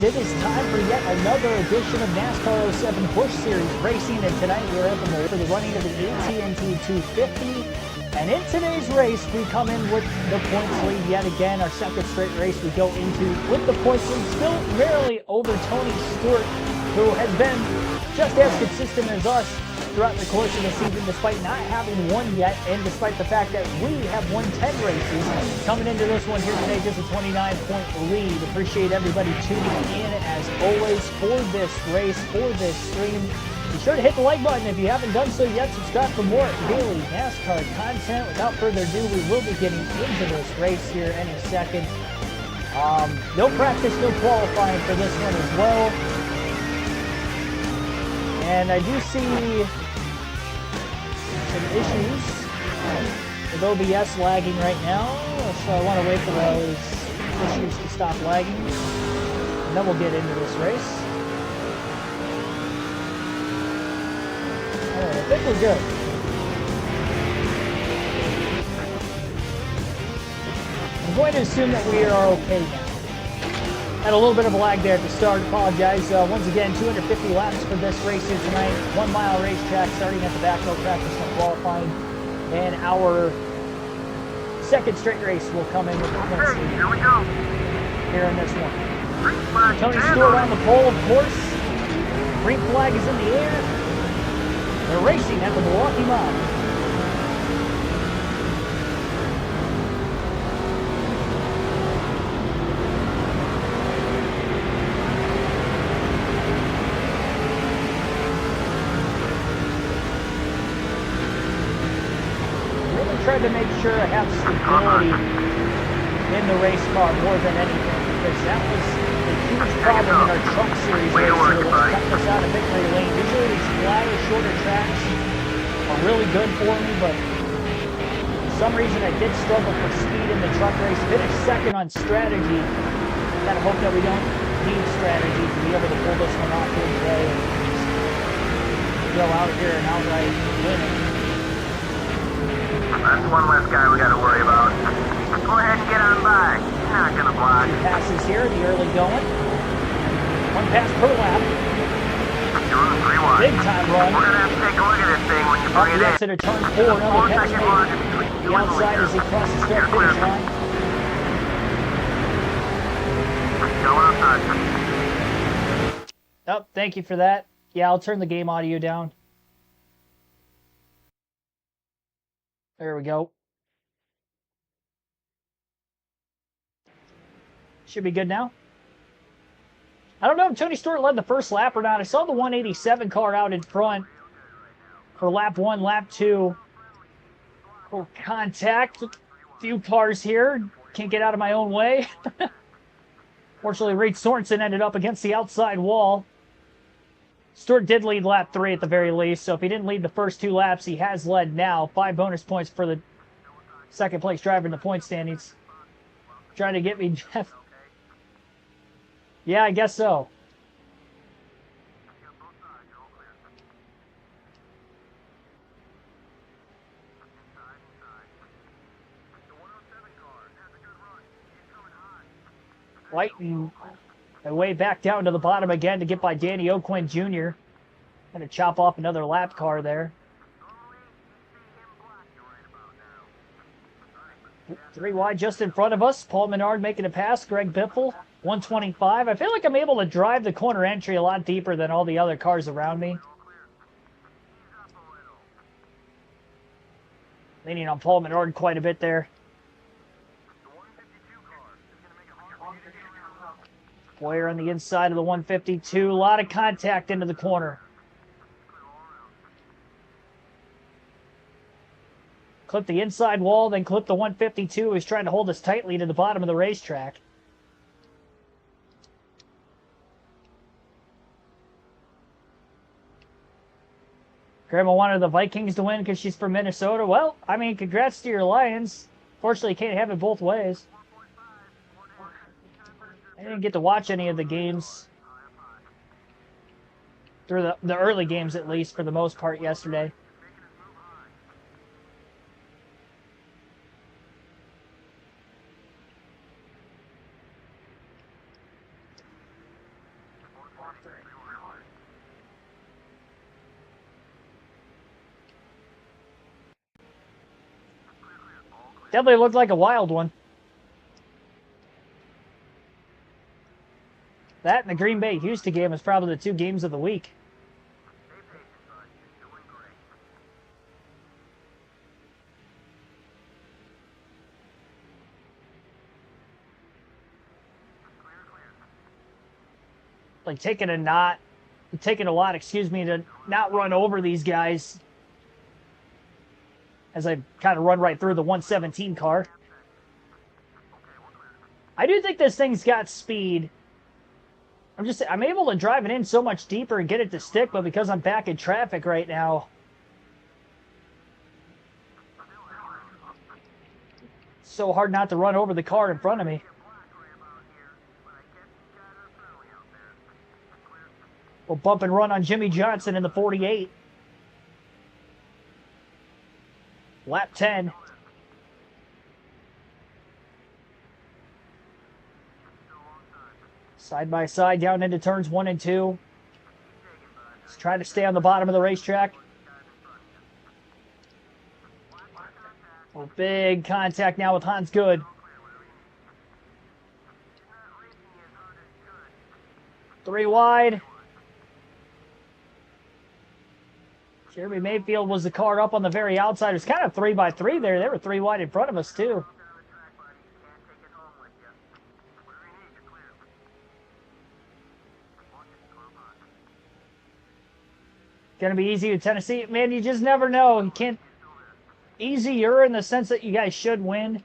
It is time for yet another edition of NASCAR 07 Busch Series racing, and tonight we're at the for the running of the AT&T 250. And in today's race, we come in with the points lead yet again. Our second straight race we go into with the points lead, still rarely over Tony Stewart, who has been just as consistent as us throughout the course of the season, despite not having won yet, and despite the fact that we have won 10 races. Coming into this one here today, just a 29-point lead. Appreciate everybody tuning in, as always, for this race, for this stream. Be sure to hit the like button if you haven't done so yet. Subscribe for more daily NASCAR content. Without further ado, we will be getting into this race here any second. No practice, no qualifying for this one as well. And I do see some issues with OBS lagging right now, so I want to wait for those issues to stop lagging, and then we'll get into this race. Alright, I think we're good. I'm going to assume that we are okay now. Had a little bit of a lag there at the start. Apologize. Once again, 250 laps for this race here tonight. 1 mile racetrack starting at the back, no practice, no qualifying. And our second straight race will come in with the points lead Here we go. here in this one. Tony Stewart on the pole, of course. Green flag is in the air. They're racing at the Milwaukee Mile. Tried to make sure I have stability in the race car more than anything, because that was a huge problem in our truck series race here, which kept us out of victory lane. Usually these flatter, shorter tracks are really good for me, but for some reason I did struggle for speed in the truck race. Finished second on strategy. Kind of hope that we don't need strategy to be able to pull this one off here today and go out here and outright win it. That's one less guy we got to worry about. Go ahead and get on by. You're not going to block. Two passes here, the early going. One pass per lap. Big time run. We're going to have to take a look at this thing when you bring it in. Exit of turn 4, another pass made. The outside as he crosses the start finish line. Go outside. Oh, thank you for that. Yeah, I'll turn the game audio down. There we go. Should be good now. I don't know if Tony Stewart led the first lap or not. I saw the 187 car out in front for lap 1, lap 2. Little contact. A few cars here. Can't get out of my own way. Fortunately, Reed Sorensen ended up against the outside wall. Stewart did lead lap 3 at the very least, so if he didn't lead the first 2 laps, he has led now. 5 bonus points for the second place driver in the point standings. Trying to get me, Jeff. Yeah, I guess so. Lighting my way back down to the bottom again to get by Danny O'Quinn Jr. Gonna chop off another lap car there. 3 wide just in front of us. Paul Menard making a pass. Greg Biffle, 125. I feel like I'm able to drive the corner entry a lot deeper than all the other cars around me. Leaning on Paul Menard quite a bit there. Boyer on the inside of the 152. A lot of contact into the corner. Clip the inside wall, then clip the 152. He's trying to hold us tightly to the bottom of the racetrack. Grandma wanted the Vikings to win because she's from Minnesota. Well, I mean, congrats to your Lions. Fortunately, you can't have it both ways. I didn't get to watch any of the games. Through the early games, at least, for the most part, yesterday. Definitely looked like a wild one. That and the Green Bay-Houston game is probably the two games of the week. Like taking a lot, excuse me, to not run over these guys as I kind of run right through the 117 car. I do think this thing's got speed. I'm able to drive it in so much deeper and get it to stick, but because I'm back in traffic right now, it's so hard not to run over the car in front of me. We'll bump and run on Jimmy Johnson in the 48. Lap 10. Side by side down into turns 1 and 2. Let's try to stay on the bottom of the racetrack. Oh, big contact now with Hans Good. 3 wide. Jeremy Mayfield was the car up on the very outside. It was kind of 3 by 3 there. They were 3 wide in front of us, too. Going to be easy with Tennessee. Man, you just never know. You can't... Easier in the sense that you guys should win.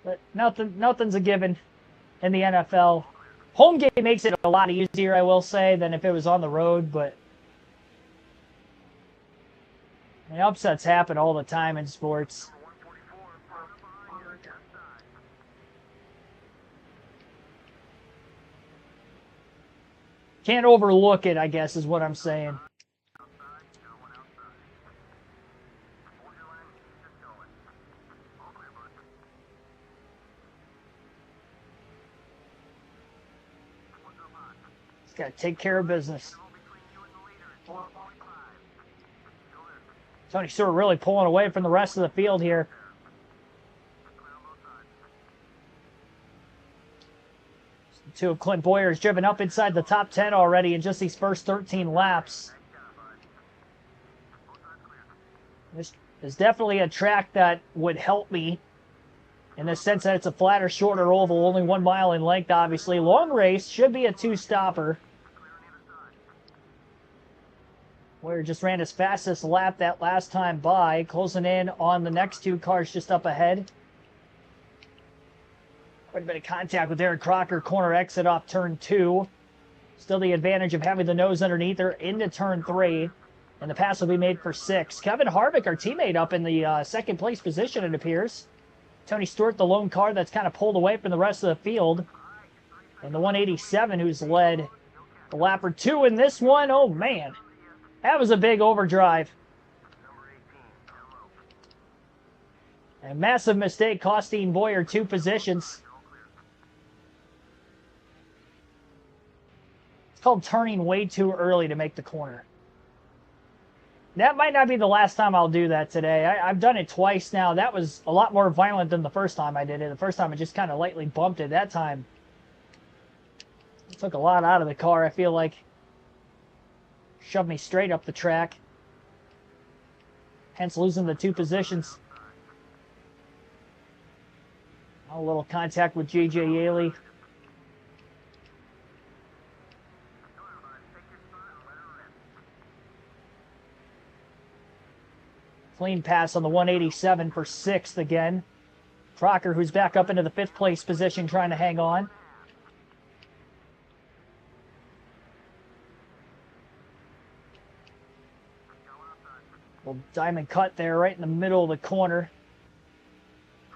But nothing's a given in the NFL. Home game makes it a lot easier, I will say, than if it was on the road, but... I mean, upsets happen all the time in sports. Can't overlook it, I guess, is what I'm saying. Just got to take care of business. Tony Stewart really pulling away from the rest of the field here. Two of Clint Boyer's driven up inside the top 10 already in just these first 13 laps. This is definitely a track that would help me in the sense that it's a flatter, shorter oval, only 1 mile in length, obviously. Long race, should be a 2-stopper. Boyer just ran his fastest lap that last time by, closing in on the next 2 cars just up ahead. Quite a bit of contact with Aaron Crocker, corner exit off turn 2. Still the advantage of having the nose underneath her into turn 3. And the pass will be made for 6. Kevin Harvick, our teammate, up in the second place position, it appears. Tony Stewart, the lone car that's kind of pulled away from the rest of the field. And the 187 who's led the lap or 2 in this one. Oh, man. That was a big overdrive. A massive mistake costing Boyer 2 positions. It's called turning way too early to make the corner. That might not be the last time I'll do that today. I've done it twice now. That was a lot more violent than the first time I did it. The first time I just kind of lightly bumped it. That time, it took a lot out of the car, I feel like. Shoved me straight up the track. Hence losing the 2 positions. A little contact with J.J. Yaley. Clean pass on the 187 for 6th again. Crocker, who's back up into the 5th place position, trying to hang on. Little diamond cut there right in the middle of the corner.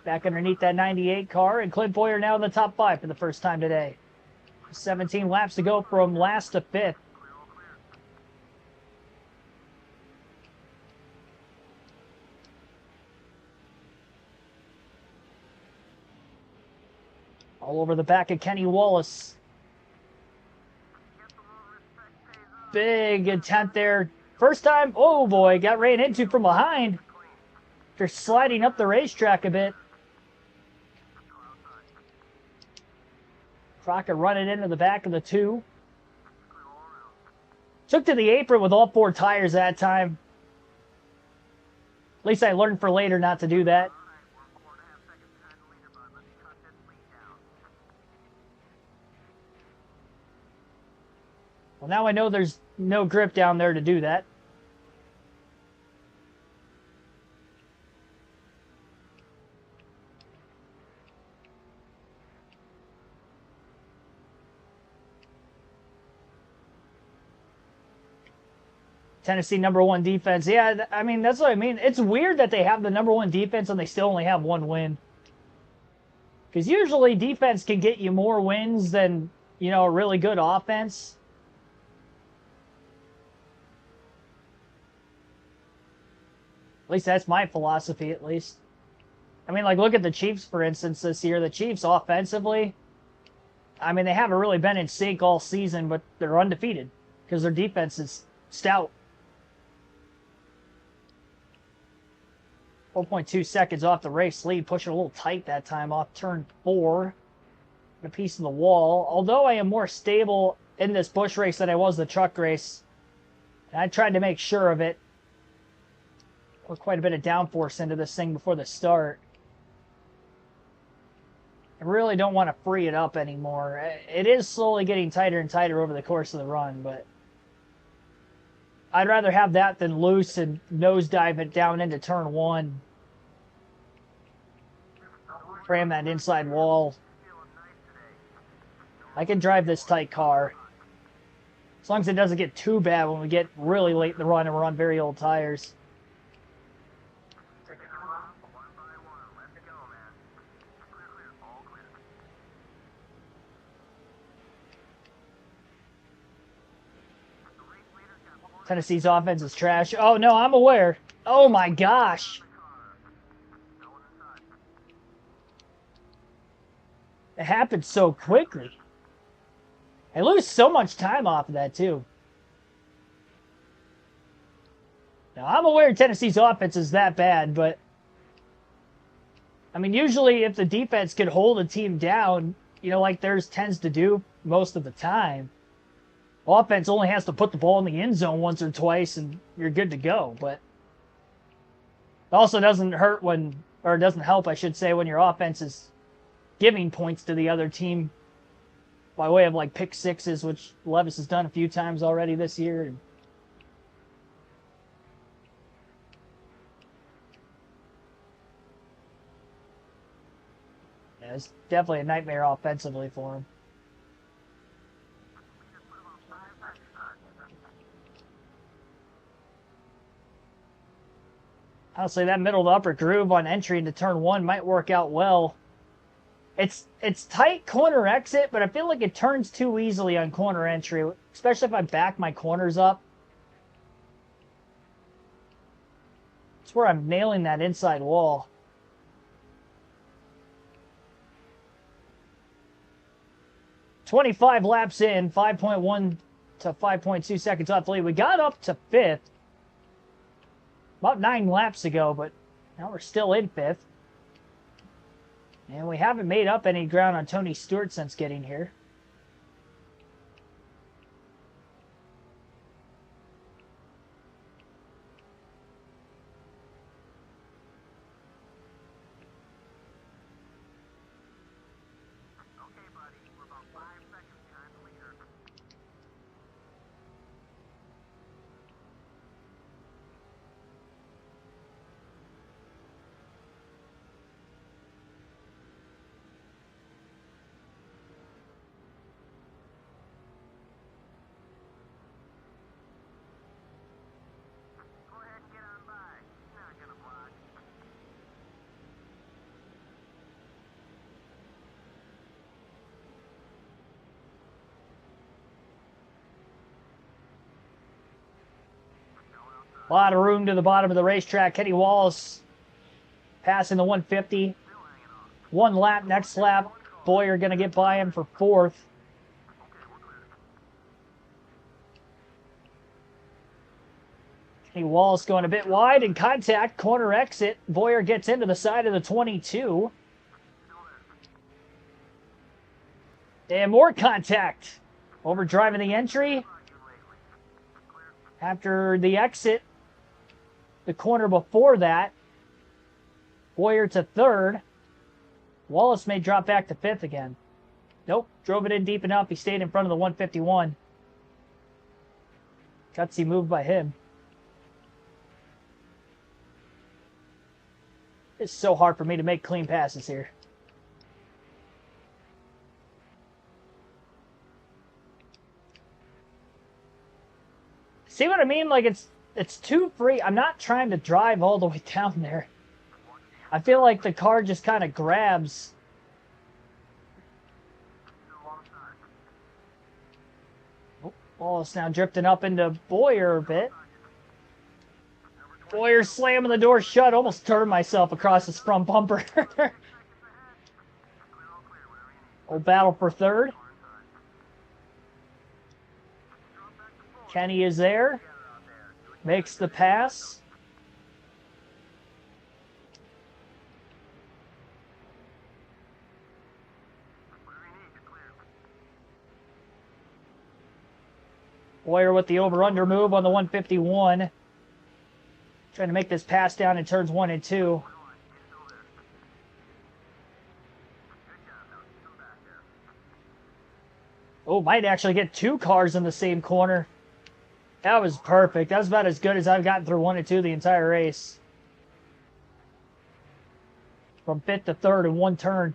Back underneath that 98 car, and Clint Boyer now in the top 5 for the first time today. 17 laps to go from last to 5th. All over the back of Kenny Wallace. big attempt there. First time, oh boy, got ran into from behind. They're sliding up the racetrack a bit. Crockett running into the back of the 2. Took to the apron with all 4 tires that time. At least I learned for later not to do that. Well, now I know there's no grip down there to do that. Tennessee #1 defense. Yeah, I mean, that's what I mean. It's weird that they have the #1 defense and they still only have 1 win. Because usually defense can get you more wins than, you know, a really good offense. At least that's my philosophy, at least. I mean, like, look at the Chiefs, for instance, this year. The Chiefs, offensively, I mean, they haven't really been in sync all season, but they're undefeated because their defense is stout. 4.2 seconds off the race lead, pushing a little tight that time off turn 4. A piece of the wall. Although I am more stable in this Busch race than I was the truck race, and I tried to make sure of it. Put quite a bit of downforce into this thing before the start. I really don't want to free it up anymore. It is slowly getting tighter and tighter over the course of the run, but I'd rather have that than loose and nosedive it down into turn 1. Ram that inside wall. I can drive this tight car. As long as it doesn't get too bad when we get really late in the run and we're on very old tires. Tennessee's offense is trash. Oh, no, I'm aware. Oh, my gosh. It happened so quickly. I lose so much time off of that, too. Now, I'm aware Tennessee's offense is that bad, but I mean, usually if the defense could hold a team down, you know, like theirs tends to do most of the time, offense only has to put the ball in the end zone once or twice and you're good to go. But it also doesn't hurt when, or it doesn't help, I should say, when your offense is giving points to the other team by way of like pick sixes, which Levis has done a few times already this year. Yeah, it's definitely a nightmare offensively for him. Honestly, that middle to upper groove on entry into turn 1 might work out well. It's tight corner exit, but I feel like it turns too easily on corner entry, especially if I back my corners up. It's where I'm nailing that inside wall. "25 laps in, 5.1 to 5.2 seconds off the lead. We got up to 5th about 9 laps ago, but now we're still in 5th. And we haven't made up any ground on Tony Stewart since getting here. Okay, buddy, we're about 5 seconds behind the leader. Go ahead and get on by. Not gonna block. A lot of room to the bottom of the racetrack. Kenny Wallace passing the 150. 1 lap. Next lap, Boyer going to get by him for 4th. Kenny Wallace going a bit wide in contact. Corner exit. Boyer gets into the side of the 22. And more contact. Overdriving the entry. After the exit, the corner before that, Boyer to third. Wallace may drop back to fifth again. Nope, drove it in deep enough. He stayed in front of the 151. Gutsy move by him. It's so hard for me to make clean passes here. See what I mean? Like it's too free. I'm not trying to drive all the way down there. I feel like the car just kind of grabs. Oh, Wallace now drifting up into Boyer a bit. Boyer slamming the door shut. Almost turned myself across his front bumper. Old battle for third. Kenny is there. Makes the pass. Boyer with the over-under move on the 151. Trying to make this pass down in turns 1 and 2. Oh, might actually get 2 cars in the same corner. That was perfect. That was about as good as I've gotten through 1 and 2 the entire race. From 5th to 3rd in 1 turn.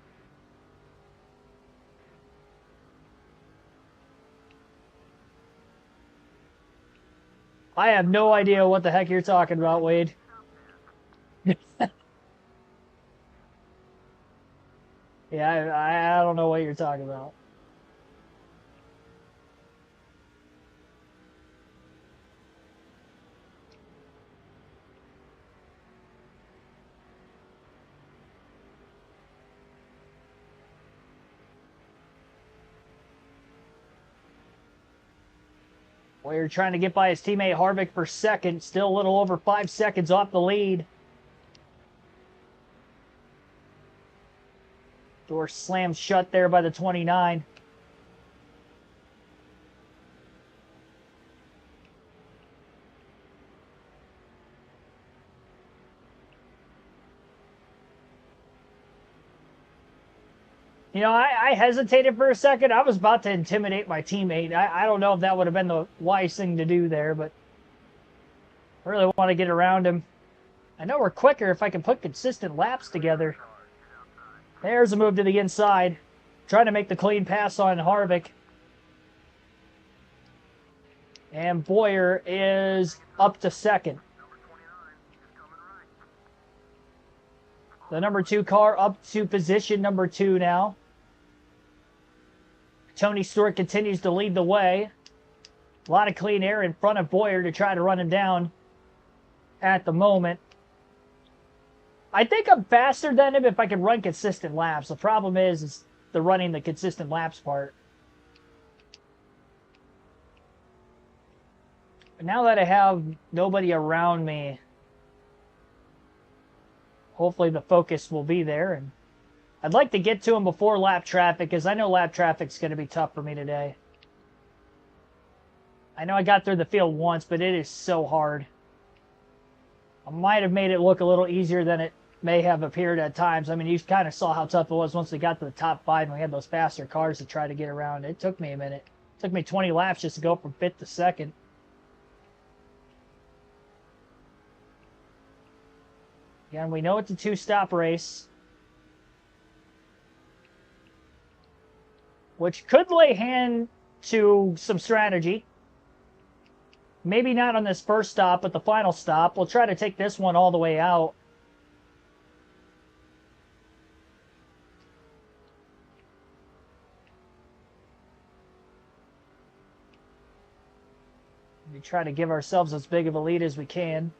I have no idea what the heck you're talking about, Wade. Yeah, I don't know what you're talking about. Boyer trying to get by his teammate Harvick for second. Still a little over 5 seconds off the lead. Door slammed shut there by the 29. You know, I hesitated for a second. I was about to intimidate my teammate. I don't know if that would have been the wise thing to do there, but I really want to get around him. I know we're quicker if I can put consistent laps together. There's a move to the inside. Trying to make the clean pass on Harvick. And Boyer is up to second. The number 2 car up to position number 2 now. Tony Stewart continues to lead the way. A lot of clean air in front of Boyer to try to run him down at the moment. I think I'm faster than him if I can run consistent laps. The problem is the running the consistent laps part. But now that I have nobody around me, hopefully the focus will be there. And I'd like to get to him before lap traffic, because I know lap traffic's going to be tough for me today. I know I got through the field once, but it is so hard. I might have made it look a little easier than it may have appeared at times. I mean, you kind of saw how tough it was once we got to the top 5 and we had those faster cars to try to get around. It took me a minute. It took me 20 laps just to go from 5th to 2nd. Again, we know it's a 2-stop race, which could lay hand to some strategy. Maybe not on this first stop, but the final stop. We'll try to take this one all the way out. We try to give ourselves as big of a lead as we can.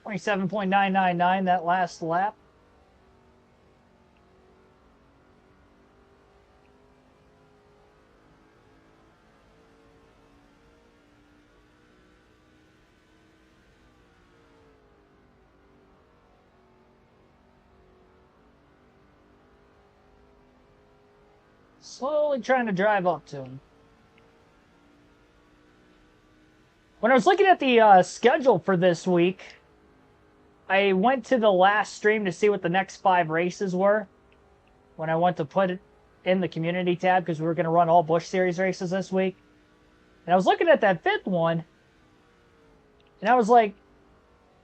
27.999 that last lap. Slowly trying to drive up to him. When I was looking at the schedule for this week, I went to the last stream to see what the next 5 races were. When I went to put it in the community tab, because we were going to run all Busch Series races this week. And I was looking at that 5th one, and I was like,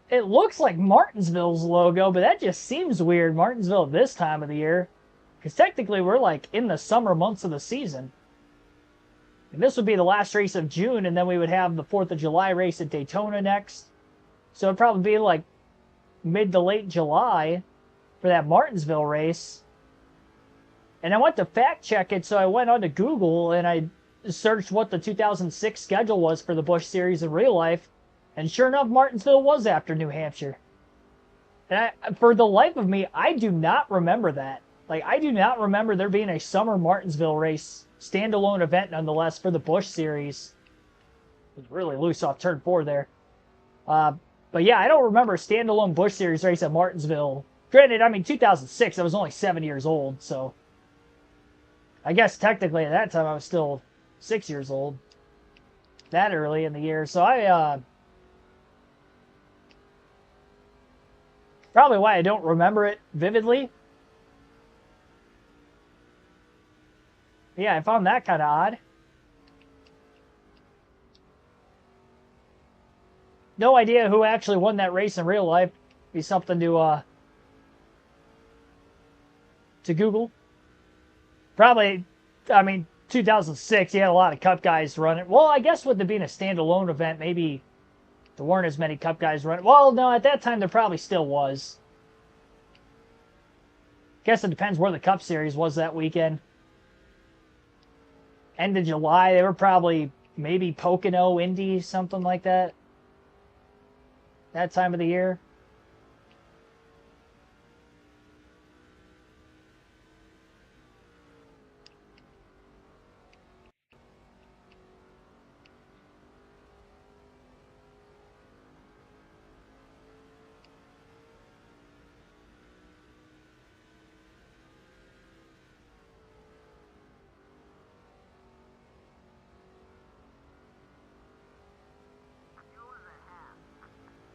it looks like Martinsville's logo, but that just seems weird, Martinsville at this time of the year. Because technically we're like in the summer months of the season. And this would be the last race of June, and then we would have the 4th of July race at Daytona next. So it'd probably be like mid to late July for that Martinsville race. And I went to fact check it, so I went onto Google and I searched what the 2006 schedule was for the Busch Series in real life. And sure enough, Martinsville was after New Hampshire. And for the life of me, I do not remember that. Like, I do not remember there being a summer Martinsville race, standalone event nonetheless, for the Busch Series. It was really loose off turn 4 there. But yeah, I don't remember a standalone Busch Series race at Martinsville. Granted, I mean, 2006, I was only 7 years old, so I guess technically at that time I was still 6 years old. That early in the year. So probably why I don't remember it vividly. Yeah, I found that kind of odd. No idea who actually won that race in real life. Be something to Google. Probably, I mean, 2006, you had a lot of Cup guys running. Well, I guess with it being a standalone event, maybe there weren't as many Cup guys running. Well, no, at that time there probably still was. Guess it depends where the Cup Series was that weekend. End of July, they were probably maybe Pocono, Indy, something like that. That time of the year.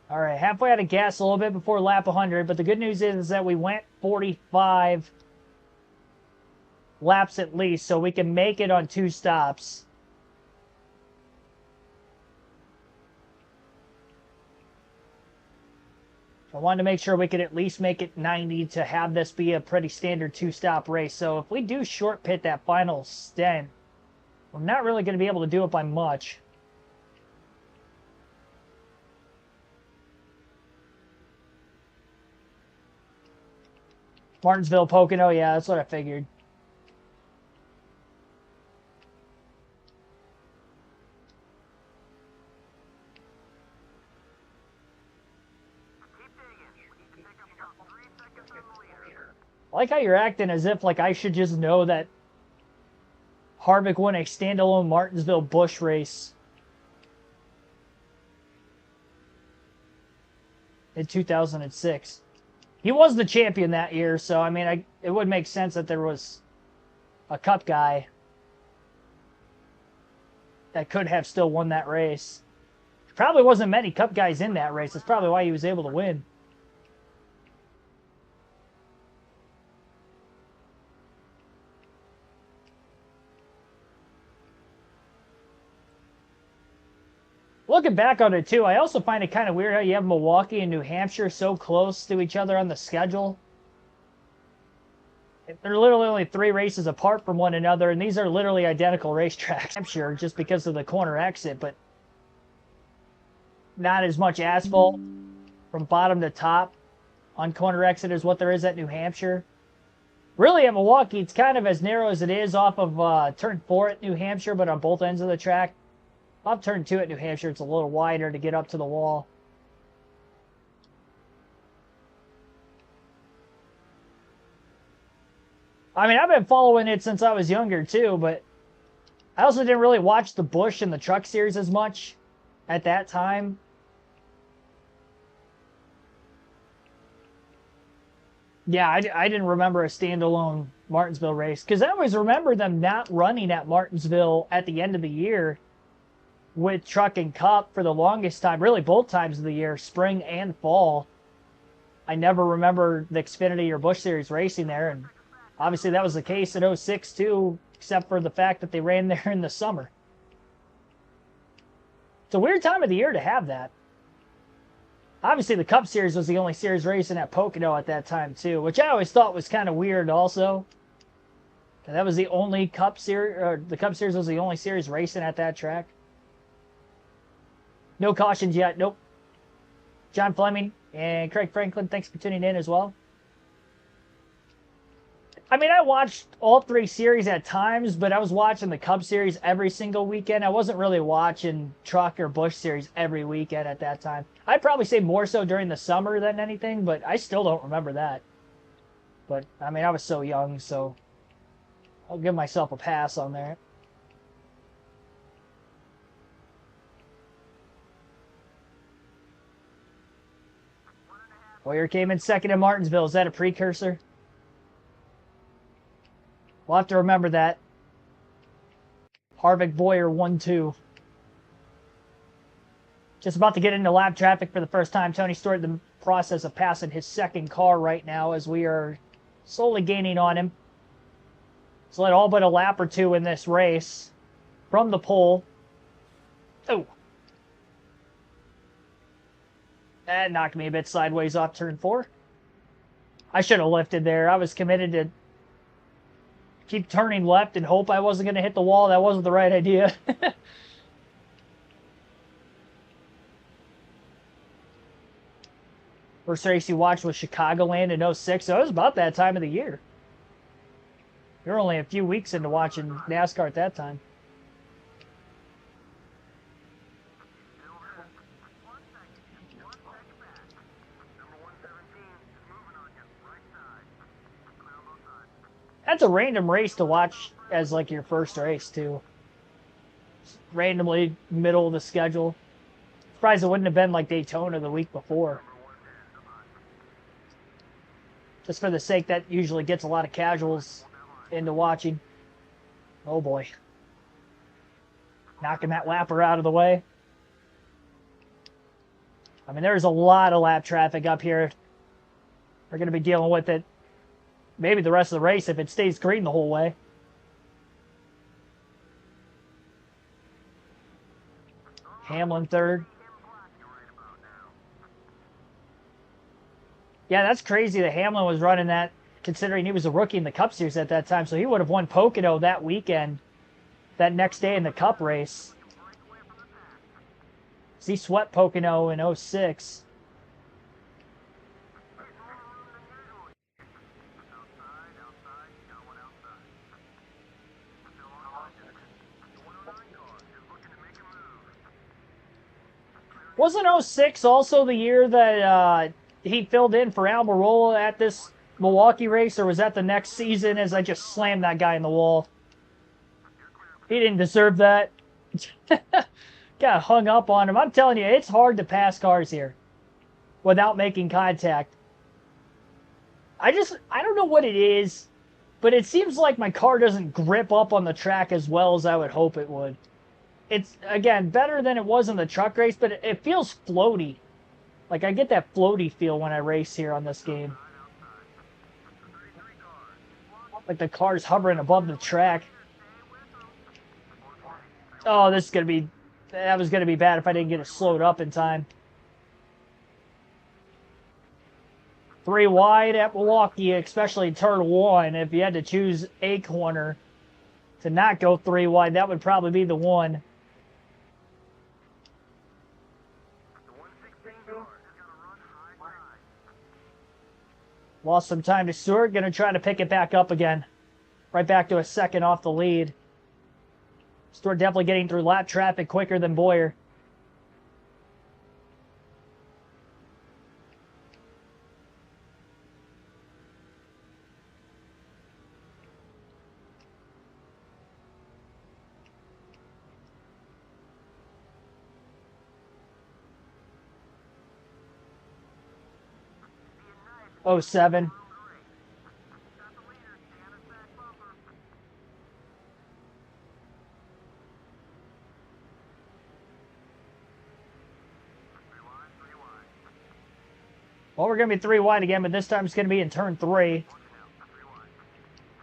All right, halfway out of gas a little bit before lap 100, but the good news is that we went 45 laps at least, so we can make it on 2 stops. I wanted to make sure we could at least make it 90 to have this be a pretty standard 2-stop race. So if we do short pit that final stint, we're not really going to be able to do it by much. Martinsville, Pocono, yeah, that's what I figured. I like how you're acting as if like I should just know that Harvick won a standalone Martinsville Busch race in 2006. He was the champion that year, so I mean, it would make sense that there was a Cup guy that could have still won that race. Probably wasn't many Cup guys in that race. That's probably why he was able to win. Looking back on it, too, I also find it kind of weird how you have Milwaukee and New Hampshire so close to each other on the schedule. They're literally only 3 races apart from one another, and these are literally identical racetracks. Hampshire, just because of the corner exit, but not as much asphalt from bottom to top on corner exit as what there is at New Hampshire. Really, at Milwaukee, it's kind of as narrow as it is off of turn 4 at New Hampshire, but on both ends of the track. Off turn 2 at New Hampshire, it's a little wider to get up to the wall. I mean, I've been following it since I was younger too, but I also didn't really watch the Busch and the Truck Series as much at that time. Yeah, I didn't remember a standalone Martinsville race because I always remember them not running at Martinsville at the end of the year with Truck and Cup for the longest time, really both times of the year, spring and fall. I never remember the Xfinity or Busch Series racing there, and obviously that was the case in '06 too, except for the fact that they ran there in the summer. It's a weird time of the year to have that. Obviously, the Cup Series was the only series racing at Pocono at that time, too, which I always thought was kind of weird also. That was the only Cup Series, or the Cup Series was the only series racing at that track. No cautions yet, nope. John Fleming and Craig Franklin, thanks for tuning in as well. I mean, I watched all three series at times, but I was watching the Cup Series every single weekend. I wasn't really watching Truck or Busch Series every weekend at that time. I'd probably say more so during the summer than anything, but I still don't remember that. But, I mean, I was so young, so I'll give myself a pass on there. Boyer came in second in Martinsville. Is that a precursor? We'll have to remember that. Harvick Boyer 1-2. Just about to get into lap traffic for the first time. Tony Stewart in the process of passing his second car right now as we are slowly gaining on him. He's led all but a lap or two in this race from the pole. Oh. That knocked me a bit sideways off turn 4. I should have lifted there. I was committed to keep turning left and hope I wasn't going to hit the wall. That wasn't the right idea. First race you watched was Chicagoland in '06. So it was about that time of the year. You're only a few weeks into watching NASCAR at that time. That's a random race to watch as like your first race too. Randomly middle of the schedule. Surprised it wouldn't have been like Daytona the week before. Just for the sake that usually gets a lot of casuals into watching. Oh boy. Knocking that lapper out of the way. I mean, there's a lot of lap traffic up here. We're going to be dealing with it maybe the rest of the race if it stays green the whole way. Hamlin third. Yeah, that's crazy that Hamlin was running that, considering he was a rookie in the Cup Series at that time. So he would have won Pocono that weekend, that next day in the Cup race. He swept Pocono in '06. Wasn't '06 also the year that he filled in for Almirola at this Milwaukee race, or was that the next season as I just slammed that guy in the wall? He didn't deserve that. Got hung up on him. I'm telling you, it's hard to pass cars here without making contact. I don't know what it is, but it seems like my car doesn't grip up on the track as well as I would hope it would. It's, again, better than it was in the truck race, but it feels floaty. Like, I get that floaty feel when I race here on this game. Like the car's hovering above the track. Oh, this is going to be... That was going to be bad if I didn't get it slowed up in time. 3 wide at Milwaukee, especially turn 1. If you had to choose a corner to not go 3 wide, that would probably be the one. Lost some time to Stewart. Going to try to pick it back up again. Right back to a second off the lead. Stewart definitely getting through lap traffic quicker than Boyer. 07. Well, we're going to be 3 wide again, but this time it's going to be in turn 3.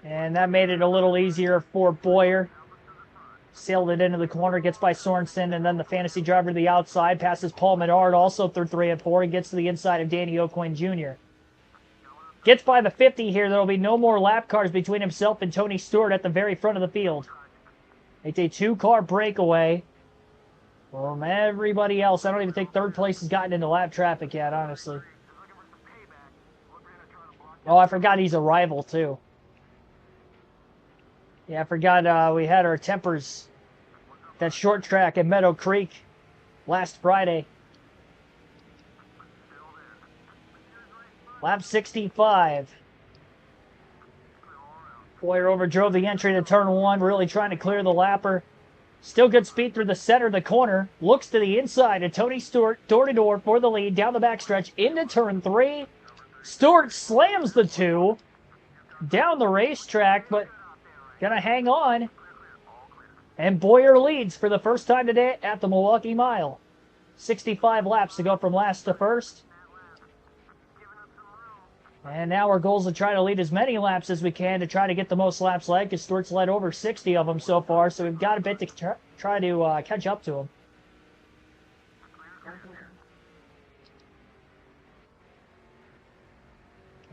And that made it a little easier for Boyer. Sailed it into the corner, gets by Sorensen, and then the fantasy driver to the outside, passes Paul Menard, also through 3 and 4, and gets to the inside of Danny O'Quinn Jr. Gets by the 50 here. There will be no more lap cars between himself and Tony Stewart at the very front of the field. It's a 2-car breakaway from everybody else. I don't even think third place has gotten into lap traffic yet, honestly. Oh, I forgot he's a rival, too. Yeah, I forgot we had our tempers that short track at Meadow Creek last Friday. Lap 65. Boyer overdrove the entry to turn 1, really trying to clear the lapper. Still good speed through the center of the corner. Looks to the inside of Tony Stewart, door-to-door for the lead, down the backstretch into turn 3. Stewart slams the 2 down the racetrack, but gonna hang on. And Boyer leads for the first time today at the Milwaukee Mile. 65 laps to go from last to first. And now our goal is to try to lead as many laps as we can to try to get the most laps led, because Stewart's led over 60 of them so far, so we've got a bit to try to catch up to him.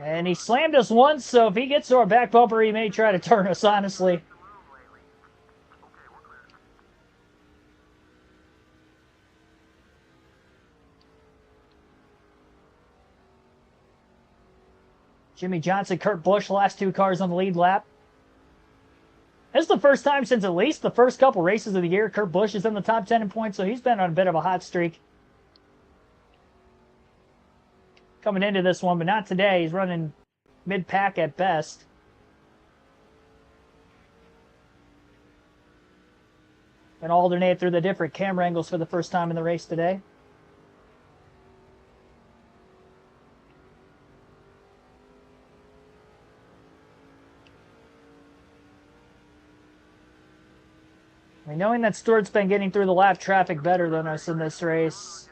And he slammed us once, so if he gets to our back bumper, he may try to turn us, honestly. Jimmy Johnson, Kurt Busch, last 2 cars on the lead lap. This is the first time since at least the first couple races of the year Kurt Busch is in the top 10 in points, so he's been on a bit of a hot streak coming into this one, but not today. He's running mid-pack at best. Gonna alternate through the different camera angles for the first time in the race today. I mean, knowing that Stewart's been getting through the lap traffic better than us in this race,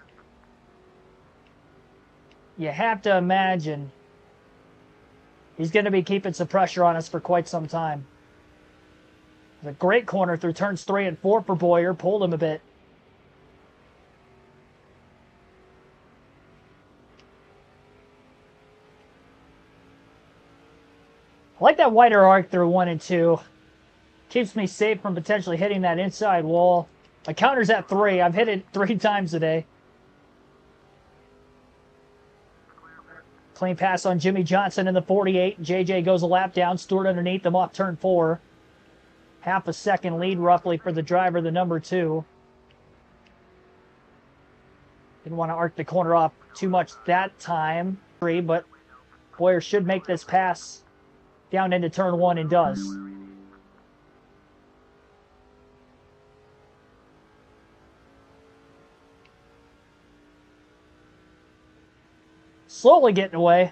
you have to imagine he's going to be keeping some pressure on us for quite some time. It's a great corner through turns 3 and 4 for Boyer. Pulled him a bit. I like that wider arc through 1 and 2. Keeps me safe from potentially hitting that inside wall. My counter's at 3. I've hit it 3 times today. Clean pass on Jimmy Johnson in the 48. JJ goes a lap down. Stewart underneath them off turn 4. Half a second lead roughly for the driver, the number 2. Didn't want to arc the corner off too much that time. But Boyer should make this pass down into turn 1 and does. Slowly getting away.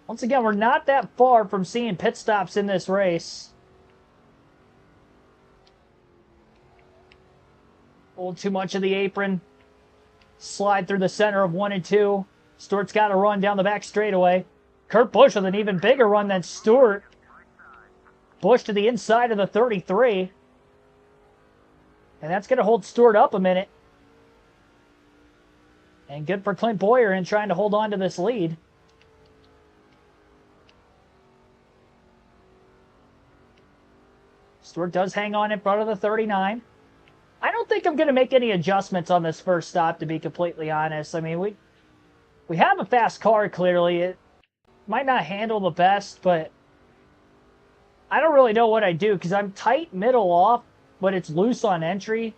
Once again, we're not that far from seeing pit stops in this race. Pulled too much of the apron. Slide through the center of 1 and 2. Stewart's got to run down the back straightaway. Kurt Busch with an even bigger run than Stewart. Busch to the inside of the 33. And that's going to hold Stewart up a minute. And good for Clint Boyer in trying to hold on to this lead. Stewart does hang on in front of the 39. I don't think I'm going to make any adjustments on this first stop, to be completely honest. I mean, we have a fast car, clearly. It might not handle the best, but I don't really know what I do because I'm tight middle off, but it's loose on entry.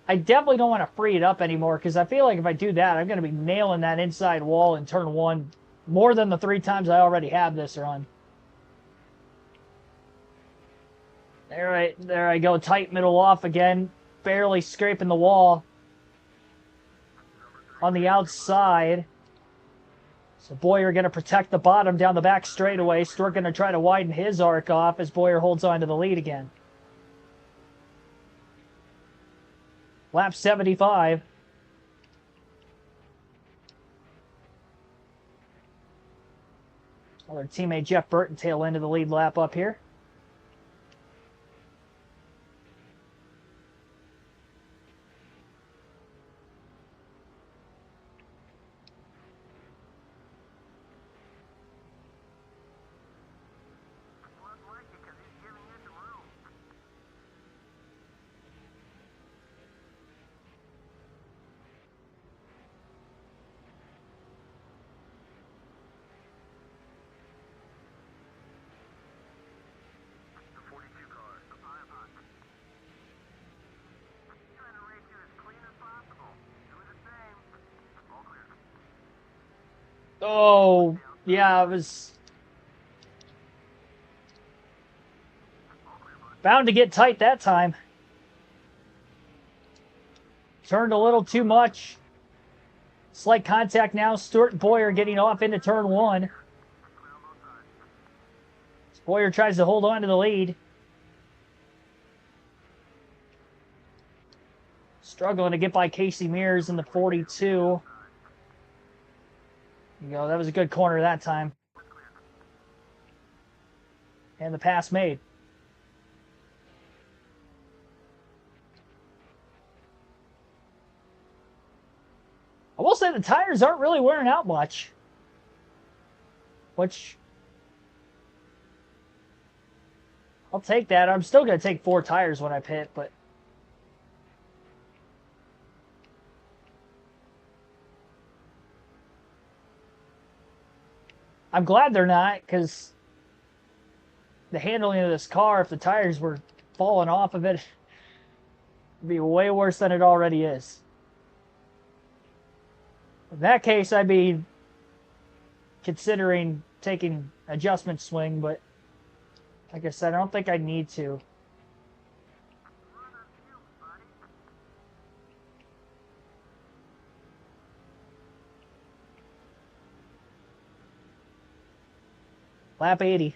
I definitely don't want to free it up anymore because I feel like if I do that, I'm going to be nailing that inside wall in turn 1 more than the 3 times I already have this run. There I go, tight middle off again, barely scraping the wall on the outside. So Boyer going to protect the bottom down the back straightaway. Stewart going to try to widen his arc off as Boyer holds on to the lead again. Lap 75. Our teammate Jeff Burton tail end of the lead lap up here. Oh, yeah, it was bound to get tight that time. Turned a little too much. Slight contact now. Stewart and Boyer getting off into turn 1. Boyer tries to hold on to the lead. Struggling to get by Casey Mears in the 42. There you go. That was a good corner that time. And the pass made. I will say the tires aren't really wearing out much. Which, I'll take that. I'm still going to take 4 tires when I pit, but I'm glad they're not, because the handling of this car, if the tires were falling off of it, would be way worse than it already is. In that case, I'd be considering taking adjustment swing, but like I said, I don't think I need to. Lap 80.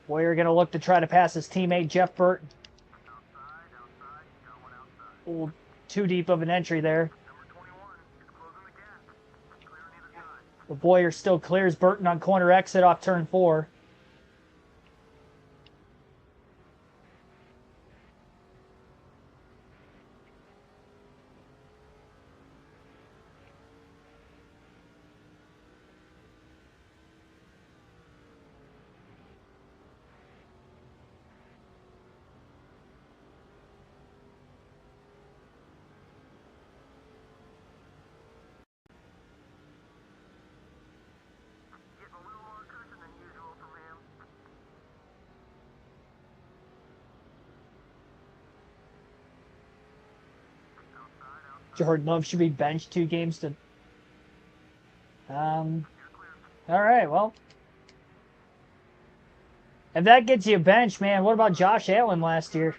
Boyer going to look to try to pass his teammate Jeff Burton. Ooh, too deep of an entry there. But Boyer still clears Burton on corner exit off turn 4. Jordan Love should be benched 2 games to... All right, well. If that gets you a bench, man, what about Josh Allen last year?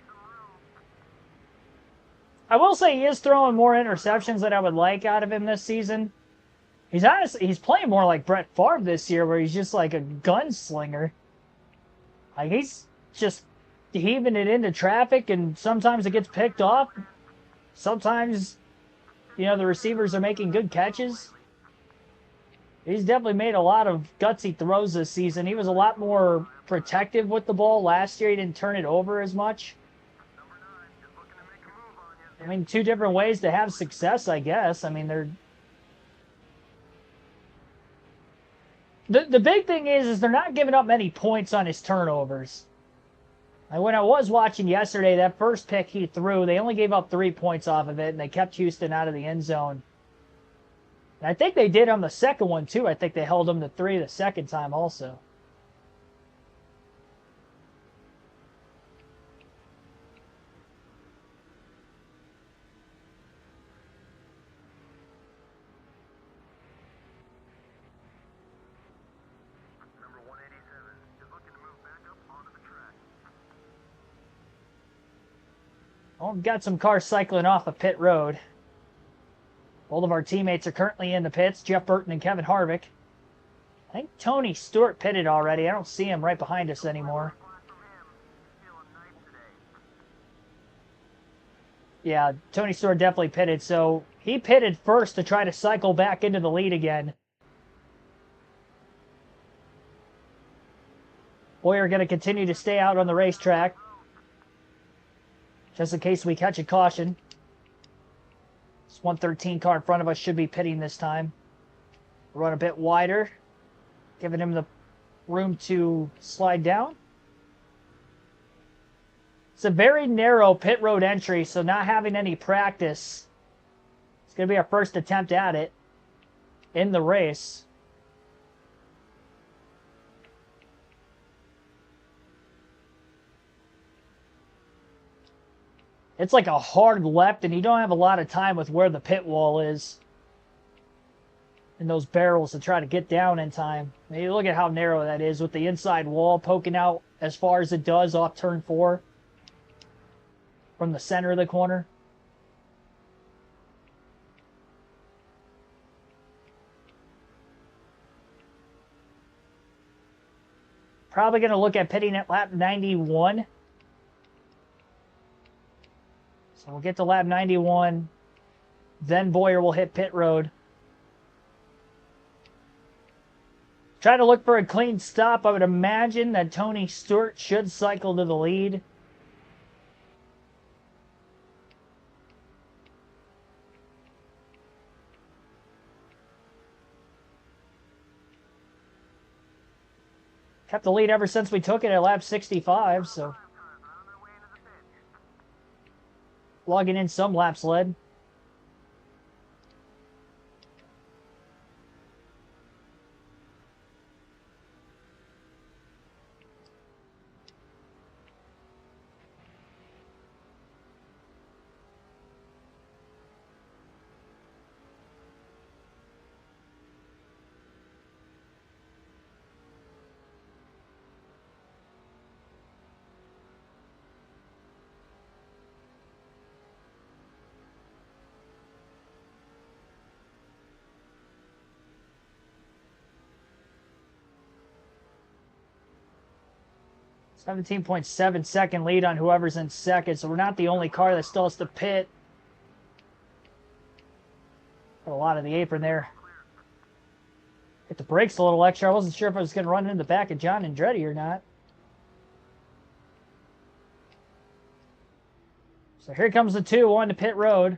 I will say he is throwing more interceptions than I would like out of him this season. He's playing more like Brett Favre this year, where he's just like a gunslinger. Like, he's just heaving it into traffic, and sometimes it gets picked off. Sometimes, you know, the receivers are making good catches. He's definitely made a lot of gutsy throws this season. He was a lot more protective with the ball last year. He didn't turn it over as much. I mean, 2 different ways to have success, I guess. I mean, they're... The big thing is they're not giving up many points on his turnovers. And when I was watching yesterday, that first pick he threw, they only gave up 3 points off of it, and they kept Houston out of the end zone. And I think they did on the second one, too. I think they held them to 3 the second time also. Oh, we've got some cars cycling off of pit road. Both of our teammates are currently in the pits, Jeff Burton and Kevin Harvick. I think Tony Stewart pitted already. I don't see him right behind us anymore. Yeah, Tony Stewart definitely pitted. So he pitted first to try to cycle back into the lead again. Boyer going to continue to stay out on the racetrack, just in case we catch a caution. This 113 car in front of us should be pitting this time. Run a bit wider, giving him the room to slide down. It's a very narrow pit road entry, so not having any practice, it's going to be our first attempt at it in the race. It's like a hard left, and you don't have a lot of time with where the pit wall is and those barrels to try to get down in time. Maybe look at how narrow that is with the inside wall poking out as far as it does off turn 4 from the center of the corner. Probably going to look at pitting at lap 91. So we'll get to lap 91. Then Boyer will hit pit road. Try to look for a clean stop. I would imagine that Tony Stewart should cycle to the lead. Kept the lead ever since we took it at lap 65, so logging in some laps led. .7 lead on whoever's in second, so we're not the only car that still has to pit. Put a lot of the apron there. Hit the brakes a little extra. I wasn't sure if I was going to run in the back of John Andretti or not. So here comes the 2-1 to pit road.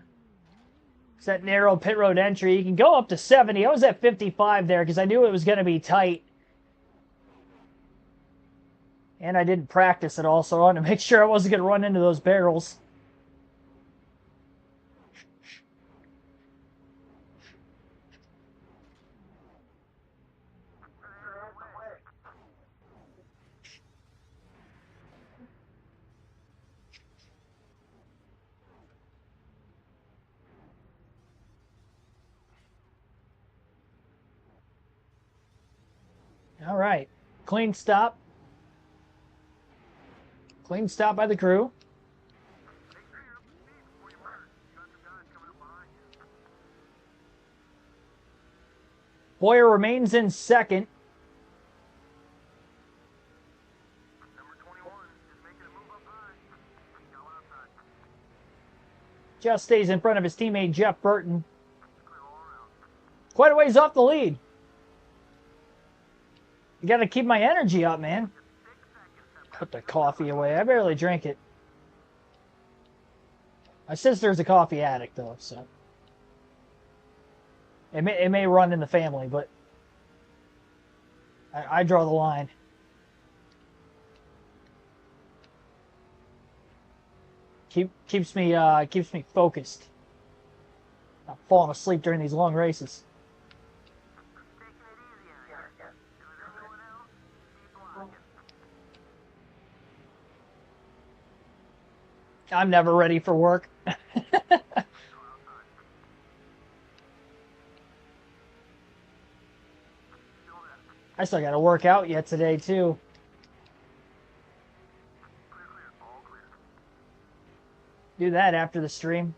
It's that narrow pit road entry. You can go up to 70. I was at 55 there because I knew it was going to be tight. And I didn't practice at all, so I wanted to make sure I wasn't going to run into those barrels. All right, clean stop. Clean stop by the crew. Boyer remains in second. Just stays in front of his teammate Jeff Burton. Quite a ways off the lead. You got to keep my energy up, man. Put the coffee away. I barely drink it. My sister's a coffee addict, though, so it may run in the family, but I draw the line. Keeps me focused. Not falling asleep during these long races. I'm never ready for work. I still got to work out yet today, too. Do that after the stream.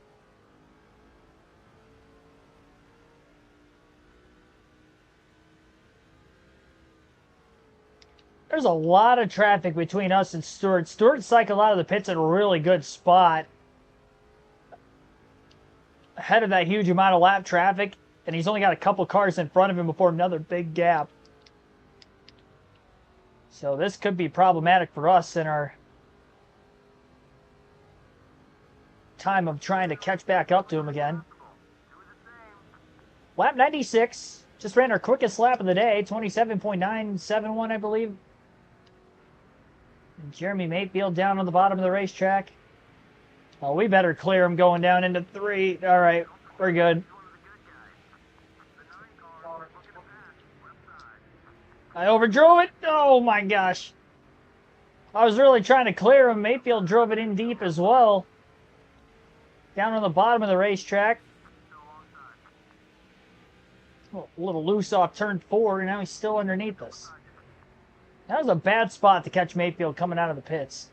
There's a lot of traffic between us and Stewart. Stewart cycled out of the pits at a really good spot. Ahead of that huge amount of lap traffic, and he's only got a couple cars in front of him before another big gap. So this could be problematic for us in our time of trying to catch back up to him again. Lap 96. Just ran our quickest lap of the day, 27.971, I believe. And Jeremy Mayfield down on the bottom of the racetrack. Oh, we better clear him going down into 3. All right, we're good. I overdrove it. Oh, my gosh. I was really trying to clear him. Mayfield drove it in deep as well. Down on the bottom of the racetrack. A little loose off turn 4, and now he's still underneath us. That was a bad spot to catch Mayfield coming out of the pits.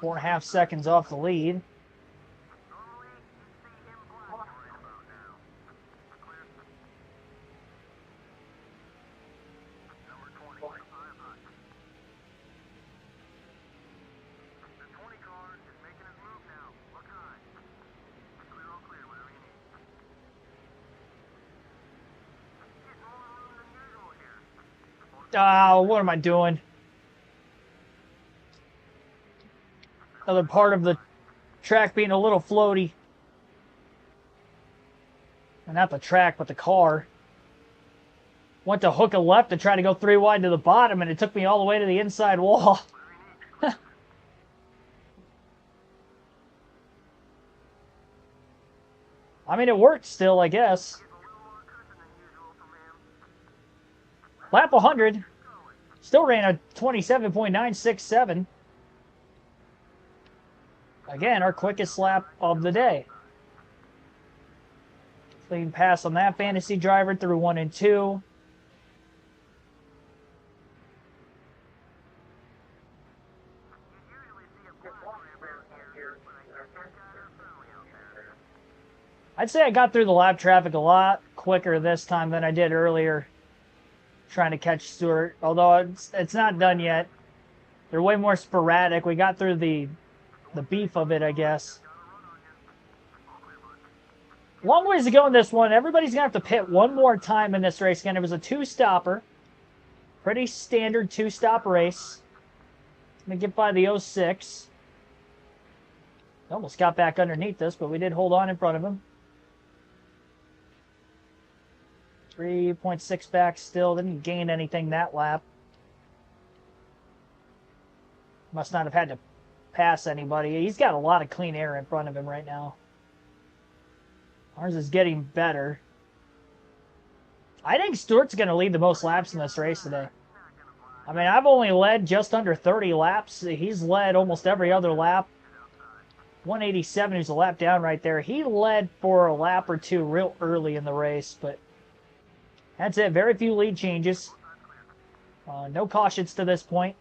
Four and a half seconds off the lead. Oh, what am I doing? Another part of the track being a little floaty. And not the track, but the car. Went to hook a left to try to go 3 wide to the bottom, and it took me all the way to the inside wall. I mean, it worked still, I guess. Lap 100. Still ran a 27.967. Again, our quickest lap of the day. Clean pass on that fantasy driver through 1 and 2. I'd say I got through the lap traffic a lot quicker this time than I did earlier, trying to catch Stewart, although it's not done yet. They're way more sporadic. We got through the beef of it, I guess. Long ways to go in this one. Everybody's going to have to pit one more time in this race again. It was a 2-stopper. Pretty standard 2-stop race. Going to get by the 06. Almost got back underneath this, but we did hold on in front of him. 3.6 back still. Didn't gain anything that lap. Must not have had to pass anybody. He's got a lot of clean air in front of him right now. Ours is getting better. I think Stewart's going to lead the most laps in this race today. I mean, I've only led just under 30 laps. He's led almost every other lap. 187 is a lap down right there. He led for a lap or two real early in the race, but that's it. Very few lead changes. No cautions to this point.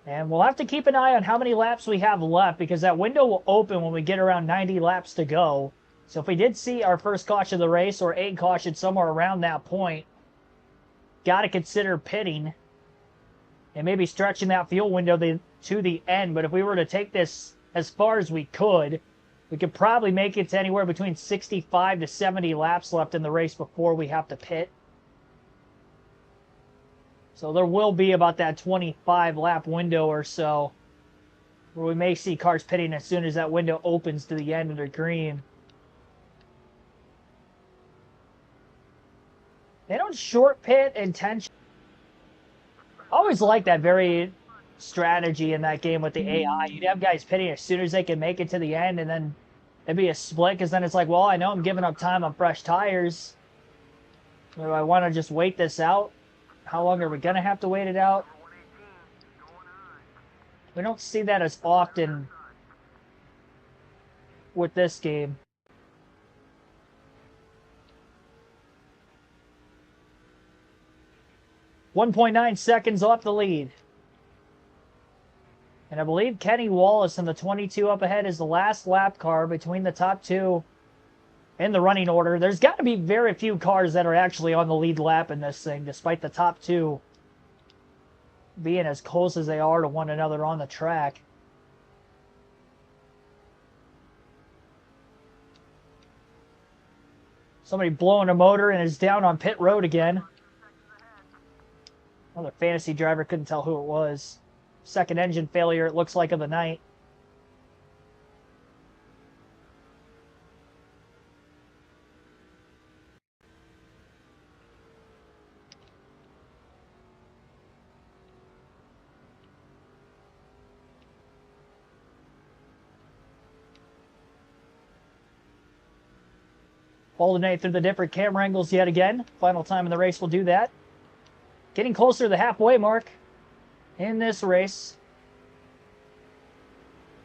And we'll have to keep an eye on how many laps we have left, because that window will open when we get around 90 laps to go. So if we did see our first caution of the race or a caution somewhere around that point, got to consider pitting and maybe stretching that fuel window to the end. But if we were to take this as far as we could probably make it to anywhere between 65 to 70 laps left in the race before we have to pit. So there will be about that 25 lap window or so where we may see cars pitting as soon as that window opens to the end of the green. They don't short pit intentionally. I always like that very strategy in that game with the AI. You'd have guys pitting as soon as they can make it to the end, and then it'd be a split, because then it's like, well, I know I'm giving up time on fresh tires. Do I want to just wait this out? How long are we going to have to wait it out? We don't see that as often with this game. .9 seconds off the lead. And I believe Kenny Wallace in the 22 up ahead is the last lap car between the top two in the running order. There's got to be very few cars that are actually on the lead lap in this thing, despite the top two being as close as they are to one another on the track. Somebody blowing a motor and is down on pit road again. Another fantasy driver, couldn't tell who it was. Second engine failure, it looks like, of the night. Alternate through the different camera angles yet again. Final time in the race will do that. Getting closer to the halfway mark in this race.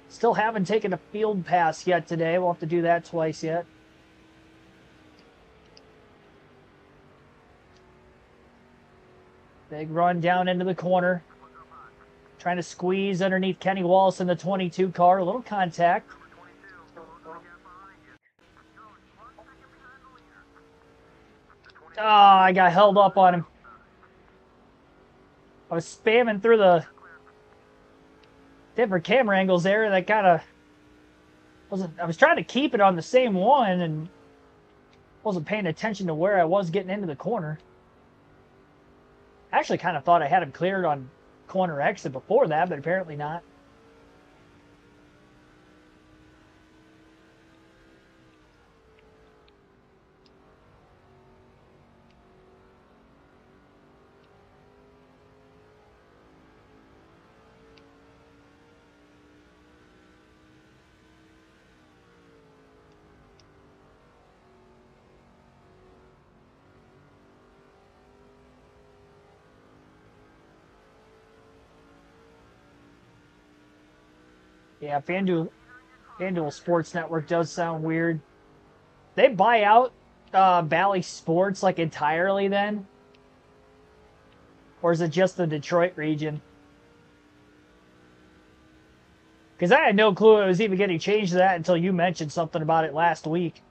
Still haven't taken a field pass yet today. We'll have to do that twice yet. Big run down into the corner. Trying to squeeze underneath Kenny Wallace in the 22 car. A little contact. Oh, I got held up on him. I was spamming through the different camera angles there. That kind of wasn't. I was trying to keep it on the same one and wasn't paying attention to where I was getting into the corner. I actually kind of thought I had him cleared on corner exit before that, but apparently not. Yeah, FanDuel Sports Network does sound weird. They buy out Bally Sports like entirely then? Or is it just the Detroit region? Because I had no clue it was even getting changed to that until you mentioned something about it last week.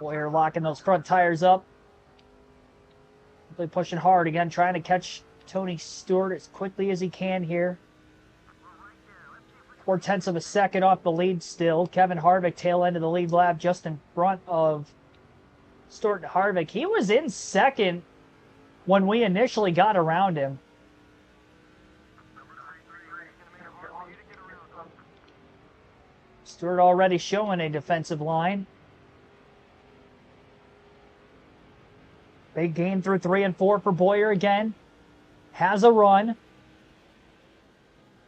Boyer locking those front tires up. Really pushing hard again, trying to catch Tony Stewart as quickly as he can here. 0.4 of a second off the lead still. Kevin Harvick, tail end of the lead lap, just in front of Stewart and Harvick. He was in second when we initially got around him. Stewart already showing a defensive line. Big gain through 3 and 4 for Boyer again. Has a run.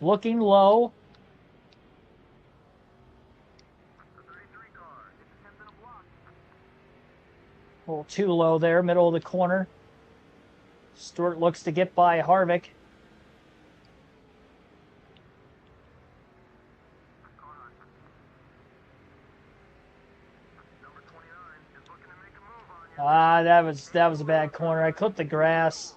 Looking low. A little too low there, middle of the corner. Stewart looks to get by Harvick. Ah, that was a bad corner. I clipped the grass.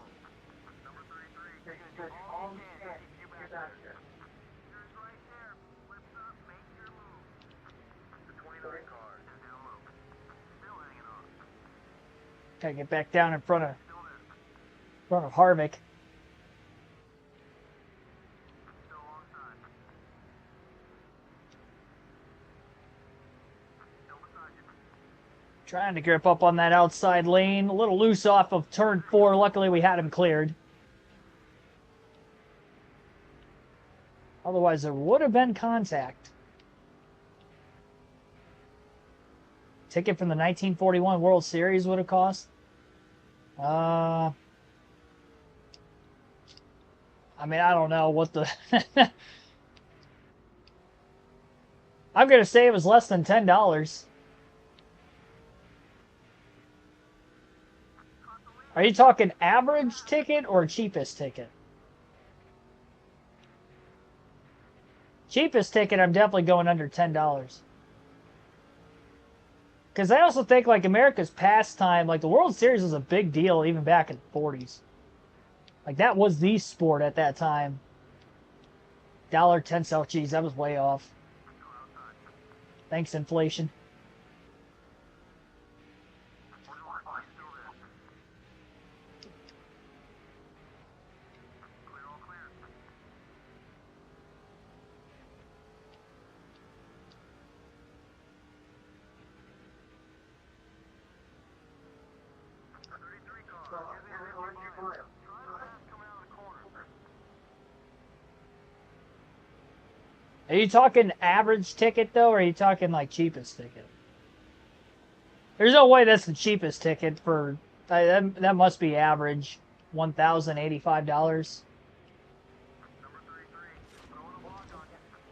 Gotta get back down in front of Harvick. Trying to grip up on that outside lane. A little loose off of turn 4. Luckily, we had him cleared. Otherwise, there would have been contact. Ticket from the 1941 World Series would have cost. I mean, I don't know what the... I'm going to say it was less than $10. Are you talking average ticket or cheapest ticket? Cheapest ticket, I'm definitely going under $10. Because I also think, like, America's pastime, like, the World Series was a big deal even back in the 40s. Like, that was the sport at that time. $1.10. Geez, that was way off. Thanks, inflation. Are you talking average ticket, though, or are you talking, like, cheapest ticket? There's no way that's the cheapest ticket for... that must be average. $1,085.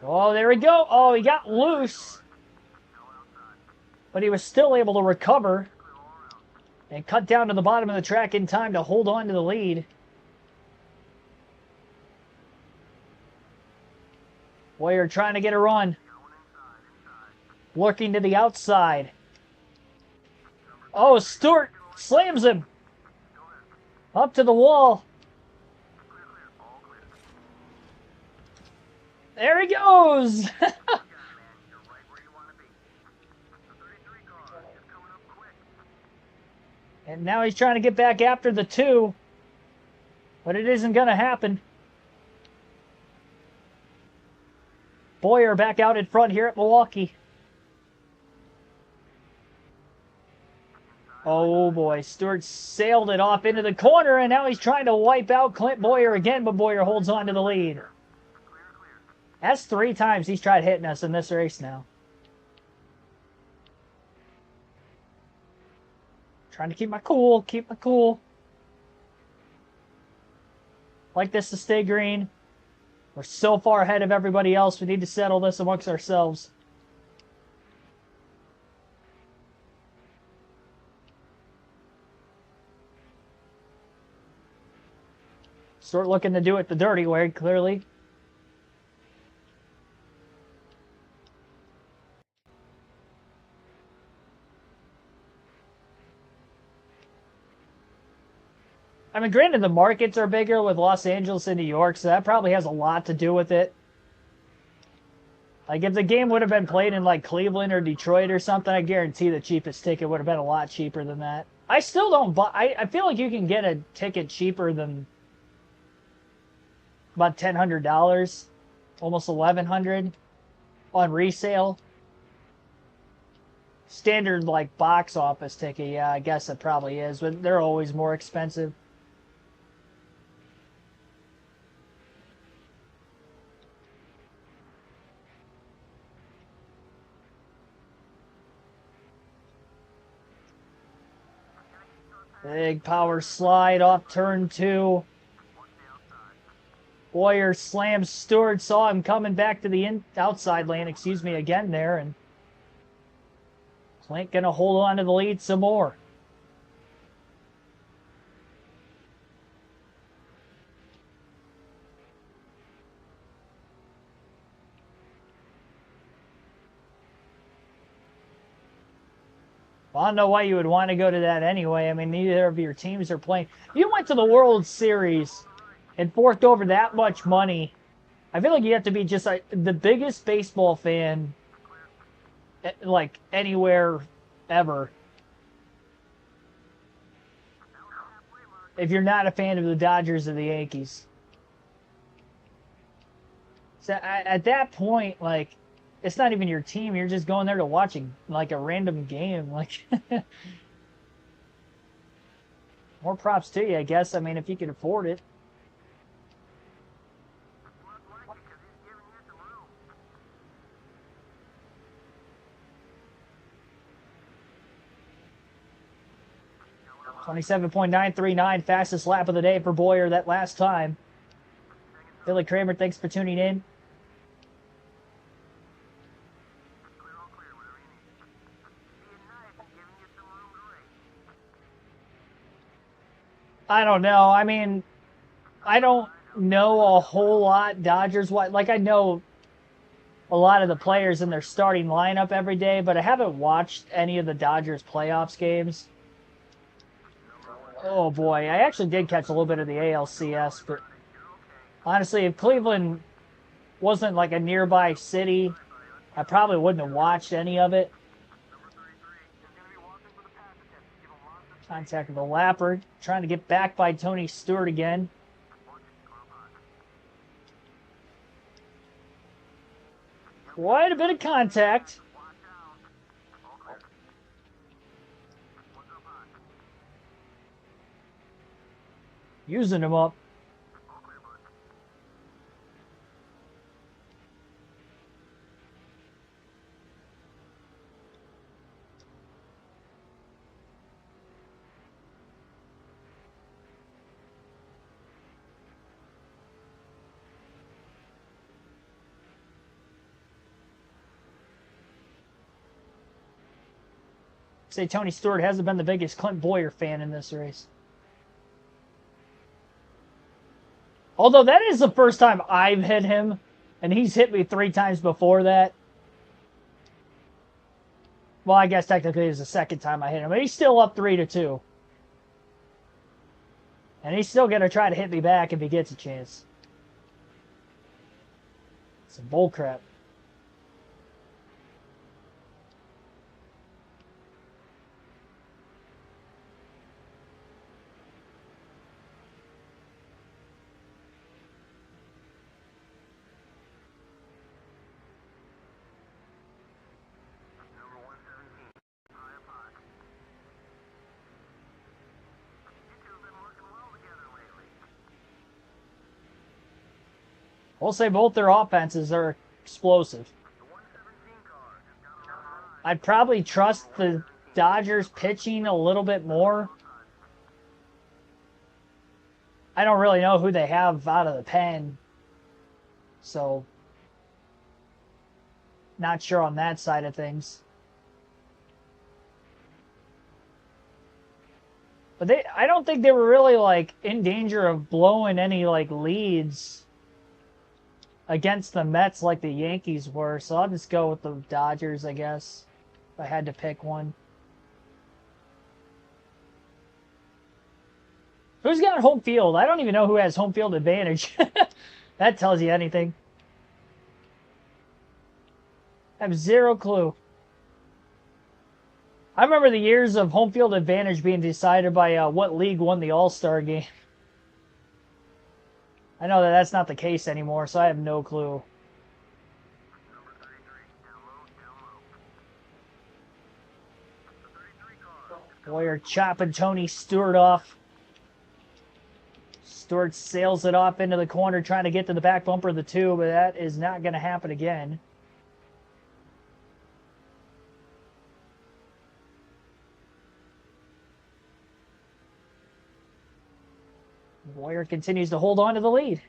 Oh, there we go. Oh, he got loose. But he was still able to recover and cut down to the bottom of the track in time to hold on to the lead. Boyer trying to get a run. Looking to the outside. Oh, Stewart slams him. Up to the wall. There he goes. And now he's trying to get back after the 2. But it isn't going to happen. Boyer back out in front here at Milwaukee. Oh boy, Stewart sailed it off into the corner, and now he's trying to wipe out Clint Boyer again, but Boyer holds on to the lead. That's 3 times he's tried hitting us in this race now. Trying to keep my cool, Like this to stay green. We're so far ahead of everybody else, we need to settle this amongst ourselves. Start looking to do it the dirty way, clearly. I mean, granted, the markets are bigger with Los Angeles and New York, so that probably has a lot to do with it. Like, if the game would have been played in, like, Cleveland or Detroit or something, I guarantee the cheapest ticket would have been a lot cheaper than that. I still don't buy... I feel like you can get a ticket cheaper than about $1,000, almost $1,100 on resale. Standard, like, box office ticket, yeah, I guess it probably is, but they're always more expensive. Big power slide off turn 2. Boyer slams Stewart, saw him coming back to the outside lane, again there, and Clint gonna hold on to the lead some more. Well, I don't know why you would want to go to that anyway. I mean, neither of your teams are playing. You went to the World Series and forked over that much money. I feel like you have to be just like the biggest baseball fan, like, anywhere ever. if you're not a fan of the Dodgers or the Yankees. So at that point, like, it's not even your team. You're just going there to watch a random game. Like, more props to you, I guess. I mean, if you can afford it. 27.939, fastest lap of the day for Boyer that last time. Billy Kramer, thanks for tuning in. I don't know. I mean, I don't know a whole lot Dodgers-wise. Like, I know a lot of the players in their starting lineup every day, but I haven't watched any of the Dodgers playoffs games. Oh, boy. I actually did catch a little bit of the ALCS, but honestly, if Cleveland wasn't like a nearby city, I probably wouldn't have watched any of it. Contact with the lapper, trying to get back by Tony Stewart again. Quite a bit of contact. Using him up. Say Tony Stewart hasn't been the biggest Clint Boyer fan in this race. Although that is the first time I've hit him, and he's hit me 3 times before that. Well, I guess technically it was the second time I hit him, but he's still up 3-2. And he's still going to try to hit me back if he gets a chance. Some bullcrap. We'll say both their offenses are explosive. I'd probably trust the Dodgers pitching a little bit more. I don't really know who they have out of the pen, so not sure on that side of things. But I don't think they were really like in danger of blowing any like leads against the Mets like the Yankees were, so I'll just go with the Dodgers, I guess, if I had to pick one. Who's got home field? I don't even know who has home field advantage. That tells you anything. I have zero clue. I remember the years of home field advantage being decided by what league won the All-Star game. I know that that's not the case anymore, so I have no clue. Boyer chopping Tony Stewart off. Stewart sails it off into the corner, trying to get to the back bumper of the 2, but that is not going to happen again. Boyer continues to hold on to the lead.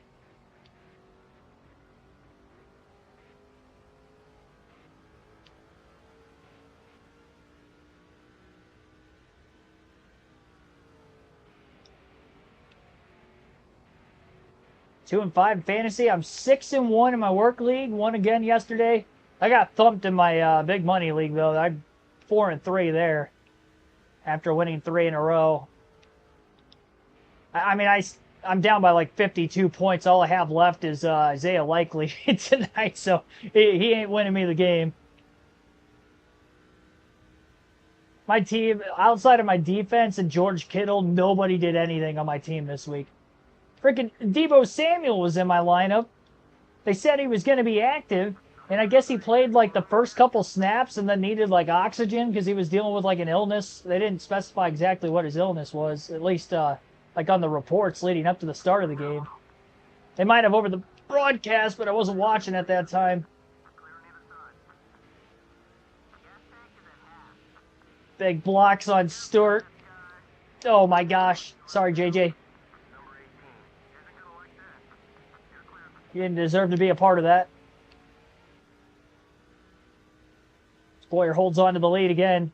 Two and 5 in fantasy. I'm 6-1 in my work league. Won again yesterday. I got thumped in my big money league though. I'm 4-3 there after winning 3 in a row. I mean, I'm down by like 52 points. All I have left is Isaiah Likely tonight, so he ain't winning me the game. My team, outside of my defense and George Kittle, nobody did anything on my team this week. Freaking Deebo Samuel was in my lineup. They said he was going to be active, and I guess he played like the first couple snaps and then needed like oxygen because he was dealing with like an illness. They didn't specify exactly what his illness was, at least like on the reports leading up to the start of the game. They might have over the broadcast, but I wasn't watching at that time. Big blocks on Stewart. Oh my gosh. Sorry, JJ. You didn't deserve to be a part of that. Boyer holds on to the lead again.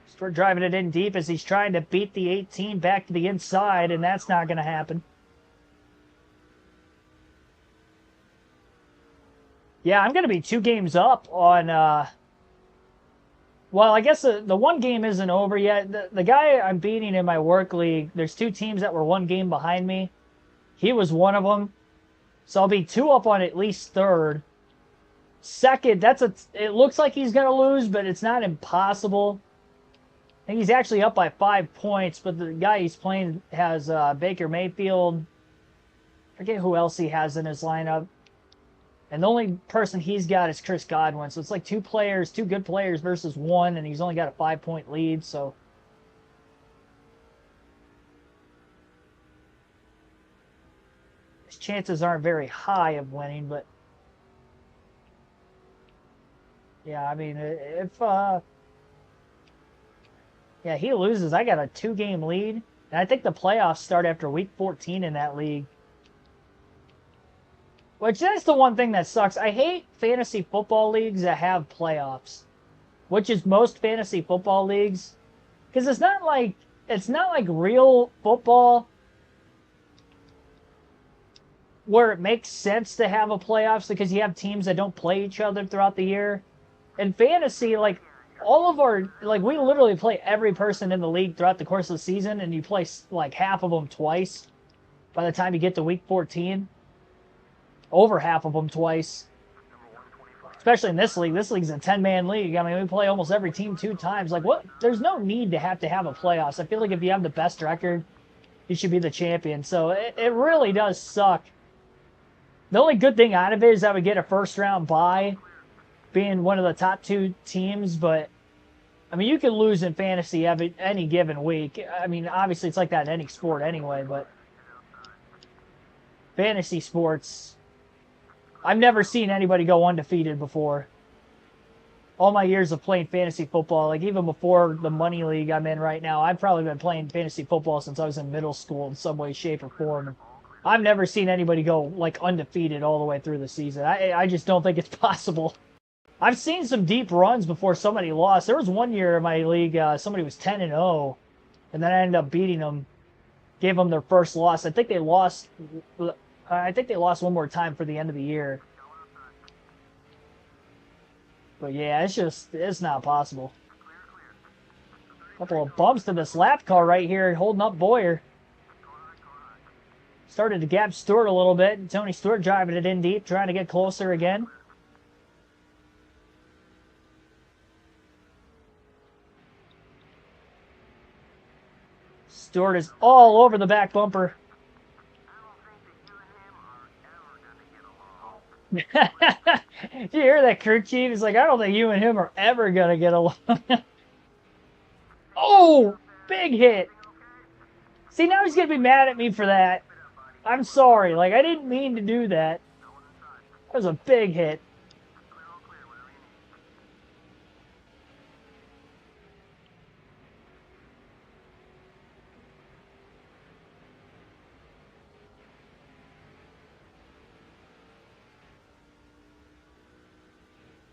Stewart driving it in deep as he's trying to beat the 18 back to the inside, and that's not going to happen. Yeah, I'm going to be 2 games up on... well, I guess the one game isn't over yet. The guy I'm beating in my work league, there's 2 teams that were 1 game behind me. He was one of them. So I'll be 2 up on at least third. Second, it looks like he's going to lose, but it's not impossible. I think he's actually up by 5 points, but the guy he's playing has Baker Mayfield. I forget who else he has in his lineup. And the only person he's got is Chris Godwin. So it's like 2 good players versus 1, and he's only got a 5-point lead. So his chances aren't very high of winning, but yeah, I mean, if yeah, he loses, I got a 2-game lead. And I think the playoffs start after week 14 in that league. Which, that's the one thing that sucks. I hate fantasy football leagues that have playoffs. Which is most fantasy football leagues. Because it's not like real football where it makes sense to have a playoffs because you have teams that don't play each other throughout the year. In fantasy, like, all of our... Like, we literally play every person in the league throughout the course of the season, and you play, like, half of them twice by the time you get to week 14. Over half of them twice. Especially in this league. This league's a 10-man league. I mean, we play almost every team 2 times. Like, what? There's no need to have a playoffs. I feel like if you have the best record, you should be the champion. So it really does suck. The only good thing out of it is that we get a first-round bye, being one of the top 2 teams. But, I mean, you can lose in fantasy any given week. I mean, obviously, it's like that in any sport anyway, but fantasy sports... I've never seen anybody go undefeated before. All my years of playing fantasy football, like even before the money league I'm in right now, I've probably been playing fantasy football since I was in middle school in some way, shape, or form. I've never seen anybody go like undefeated all the way through the season. I just don't think it's possible. I've seen some deep runs before somebody lost. There was one year in my league, somebody was 10-0, and then I ended up beating them, gave them their first loss. I think they lost one more time for the end of the year. But yeah, it's not possible. Couple of bumps to this lap car right here, holding up Boyer. Started to gap Stewart a little bit. Tony Stewart driving it in deep, trying to get closer again. Stewart is all over the back bumper. Did you hear that crew chief? He's like, I don't think you and him are ever going to get along. Oh, big hit. See, now he's going to be mad at me for that. I'm sorry. Like, I didn't mean to do that. That was a big hit.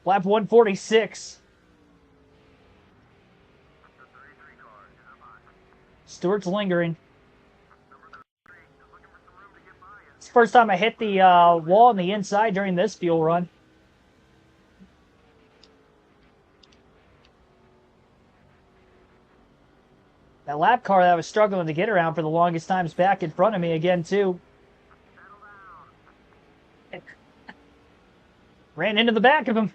Lap 146. Stewart's lingering. It's the first time I hit the wall on the inside during this fuel run. That lap car that I was struggling to get around for the longest time is back in front of me again, too. Ran into the back of him.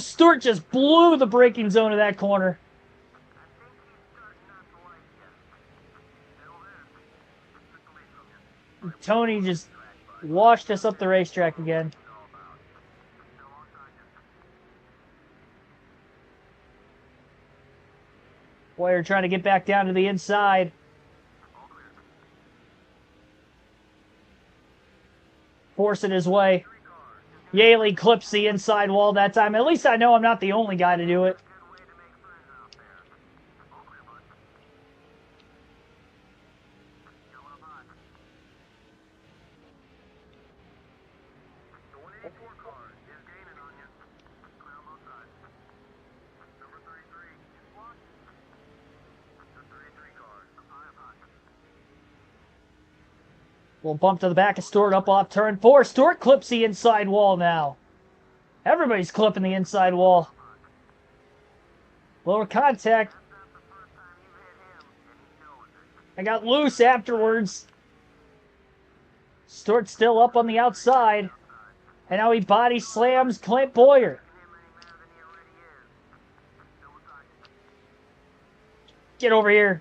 Stewart just blew the braking zone of that corner. Tony just washed us up the racetrack again. Boyer trying to get back down to the inside. Forcing his way. Yaley clips the inside wall that time. At least I know I'm not the only guy to do it. Little bump to the back of Stewart up off turn 4. Stewart clips the inside wall now. Everybody's clipping the inside wall. Little contact. I got loose afterwards. Stewart still up on the outside. And now he body slams Clint Boyer. Get over here.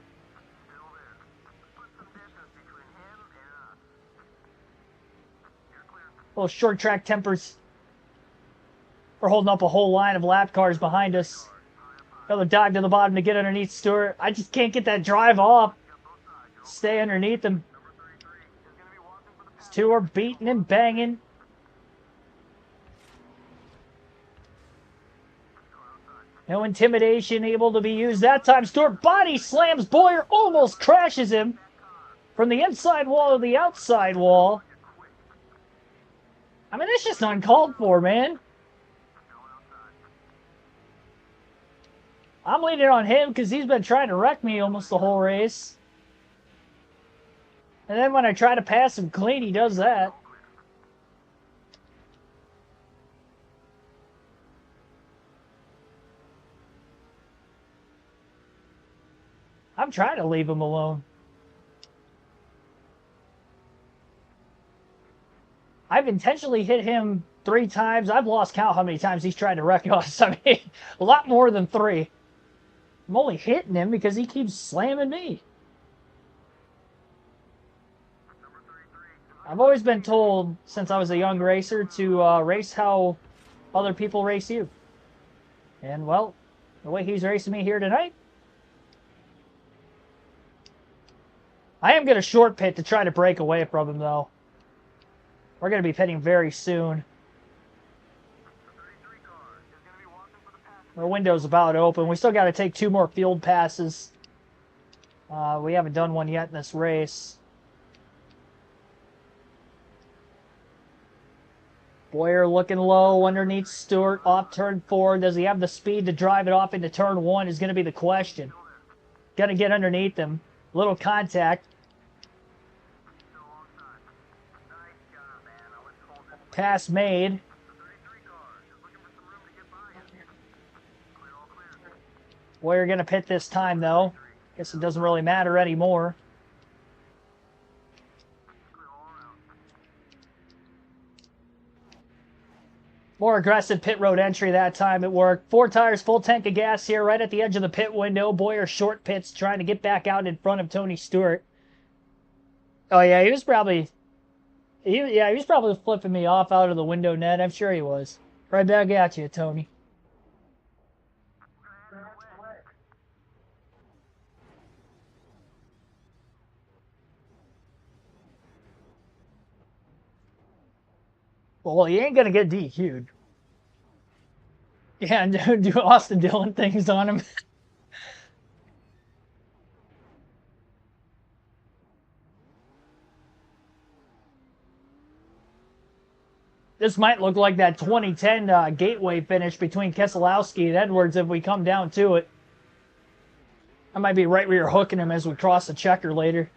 Little short track tempers. We're holding up a whole line of lap cars behind us. Another dive to the bottom to get underneath Stewart. I just can't get that drive off. Stay underneath him. Stewart beating and banging. No intimidation able to be used that time. Stewart body slams Boyer, almost crashes him from the inside wall to the outside wall. I mean, that's just uncalled for, man. I'm leaning on him because he's been trying to wreck me almost the whole race. And then when I try to pass him clean, he does that. I'm trying to leave him alone. I've intentionally hit him 3 times. I've lost count how many times he's tried to wreck us. I mean, a lot more than 3. I'm only hitting him because he keeps slamming me. I've always been told since I was a young racer to race how other people race you. And, well, the way he's racing me here tonight, I am going to short pit to try to break away from him, though. We're going to be pitting very soon. Our window's about open. We still got to take 2 more field passes. We haven't done one yet in this race. Boyer looking low underneath Stewart. Off turn 4. Does he have the speed to drive it off into turn 1 is going to be the question. Going to get underneath him. Little contact. Pass made. Boyer going to pit this time, though. Guess it doesn't really matter anymore. More aggressive pit road entry that time. It worked. 4 tires, full tank of gas here right at the edge of the pit window. Boyer short pits trying to get back out in front of Tony Stewart. Oh, yeah, he was probably... he was probably flipping me off out of the window net. I'm sure he was. Right back at you, Tony. Well, he ain't going to get DQ'd. Yeah, and do Austin Dillon things on him. This might look like that 2010 Gateway finish between Keselowski and Edwards if we come down to it. I might be right where you're hooking him as we cross the checker later.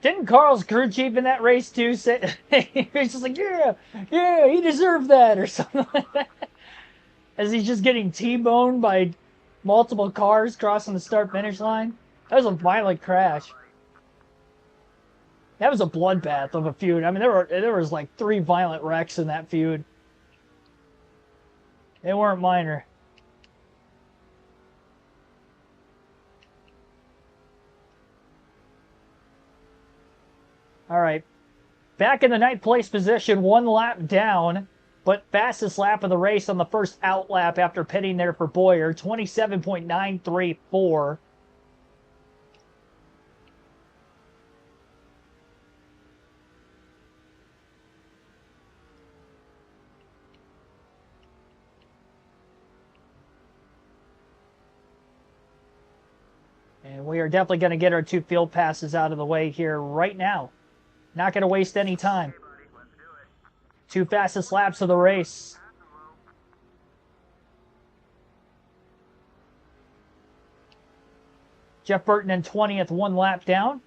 Didn't Carl's crew chief in that race too say he was just like, yeah, he deserved that or something like that? As he's just getting T-boned by multiple cars crossing the start-finish line. That was a violent crash. That was a bloodbath of a feud. I mean, there was like 3 violent wrecks in that feud. They weren't minor. All right. Back in the 9th place position, 1 lap down, but fastest lap of the race on the first out lap after pitting there for Bowyer, 27.934. And we are definitely going to get our 2 field passes out of the way here right now. Not going to waste any time. 2 fastest laps of the race. Jeff Burton in 20th, 1 lap down.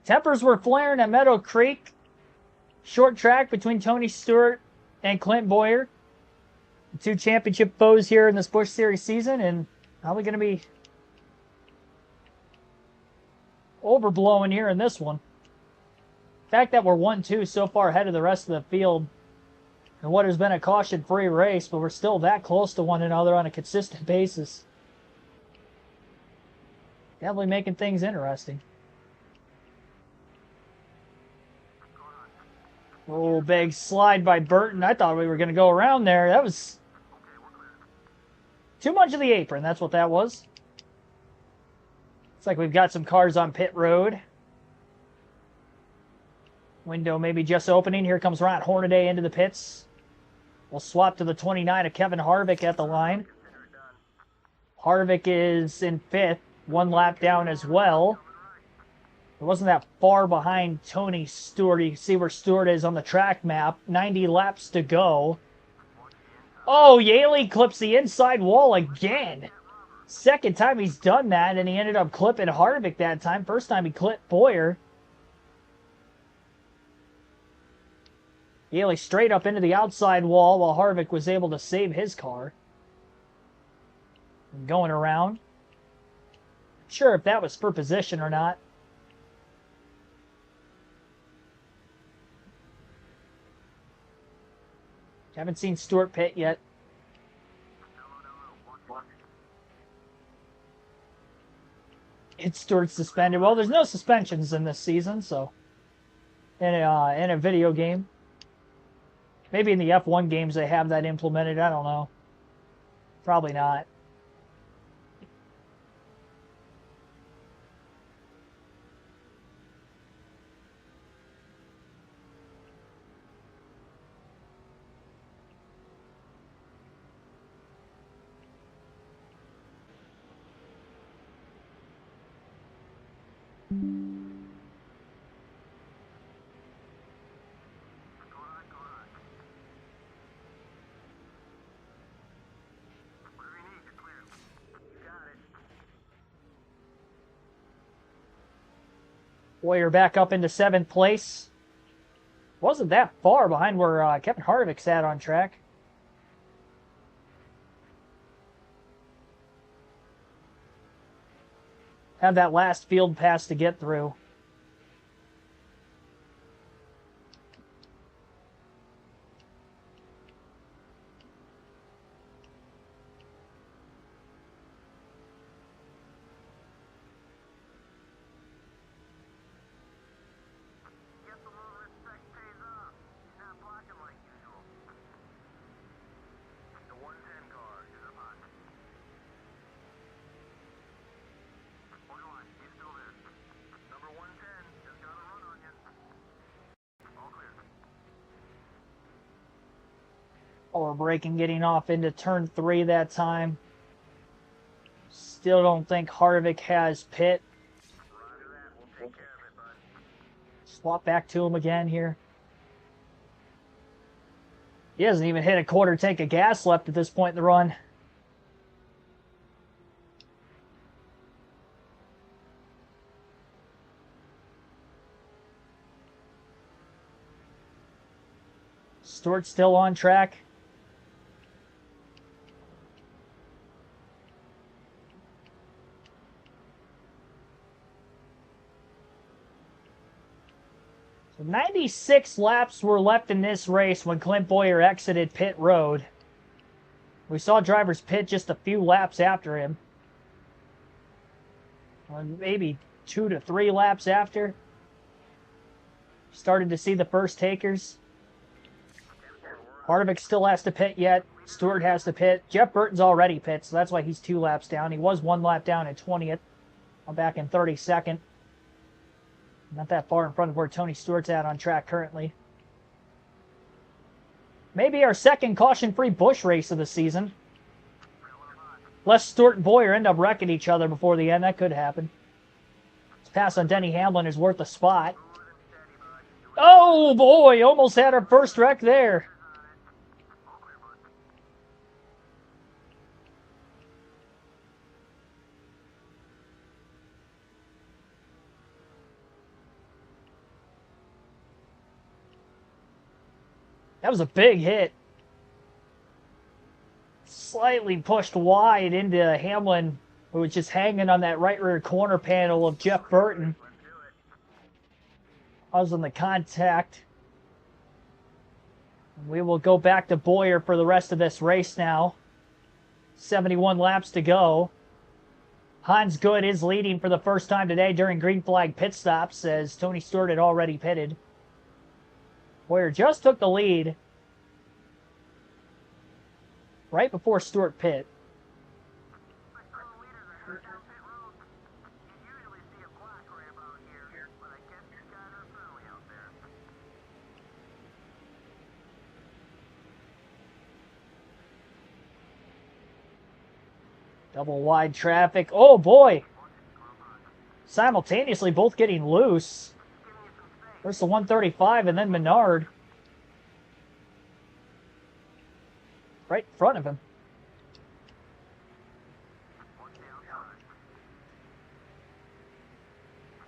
Tempers were flaring at Meadow Creek. Short track between Tony Stewart and Clint Bowyer. 2 championship foes here in this Busch Series season, and probably going to be overblowing here in this one. The fact that we're 1-2 so far ahead of the rest of the field in what has been a caution-free race, but we're still that close to one another on a consistent basis. Definitely making things interesting. Oh, big slide by Burton. I thought we were going to go around there. That was too much of the apron. That's what that was. Looks like we've got some cars on pit road. Window maybe just opening. Here comes Ron Hornaday into the pits. We'll swap to the 29 of Kevin Harvick at the line. Harvick is in 5th, 1 lap down as well. It wasn't that far behind Tony Stewart. You can see where Stewart is on the track map. 90 laps to go. Oh, Yaley clips the inside wall again. Second time he's done that, and he ended up clipping Harvick that time. First time he clipped Bowyer. Yaley straight up into the outside wall while Harvick was able to save his car. And going around. Not sure if that was for position or not. Haven't seen Stewart pit yet. It's Stewart suspended. Well, there's no suspensions in this season, so in a video game. Maybe in the F1 games they have that implemented. I don't know. Probably not. Bowyer back up into 7th place. Wasn't that far behind where Kevin Harvick sat on track. Have that last field pass to get through. Power braking, getting off into turn 3 that time. Still don't think Harvick has pit. Swap back to him again here. He hasn't even hit a quarter tank of gas left at this point in the run. Stewart still on track. 96 laps were left in this race when Clint Bowyer exited pit road. We saw drivers pit just a few laps after him. Or maybe 2 to 3 laps after. Started to see the first takers. Harvick still has to pit yet. Stewart has to pit. Jeff Burton's already pit, so that's why he's 2 laps down. He was 1 lap down at 20th. I'm back in 32nd. Not that far in front of where Tony Stewart's at on track currently. Maybe our second caution-free Busch race of the season. Unless Stewart and Bowyer end up wrecking each other before the end, that could happen. This pass on Denny Hamlin is worth a spot. Oh boy, almost had our first wreck there. That was a big hit. Slightly pushed wide into Hamlin, who was just hanging on that right rear corner panel of Jeff Burton. Causing the contact. We will go back to Bowyer for the rest of this race now. 71 laps to go. Hans Good is leading for the first time today during green flag pit stops, as Tony Stewart had already pitted. Bowyer just took the lead right before Stewart pit. Double wide traffic. Oh boy! Simultaneously both getting loose. First the 135 and then Menard. Right in front of him.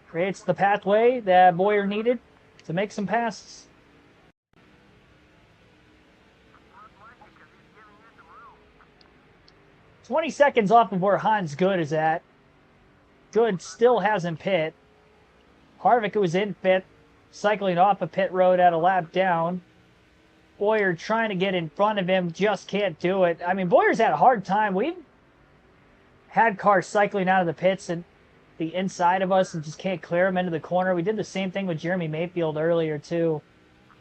Creates the pathway that Bowyer needed to make some passes. "20 seconds off of where Hans Good is at. Good still hasn't pit. Harvick, who was in pit, cycling off a pit road at a lap down. Bowyer trying to get in front of him, just can't do it. I mean, Bowyer's had a hard time. We've had cars cycling out of the pits and the inside of us and just can't clear them into the corner. We did the same thing with Jeremy Mayfield earlier, too.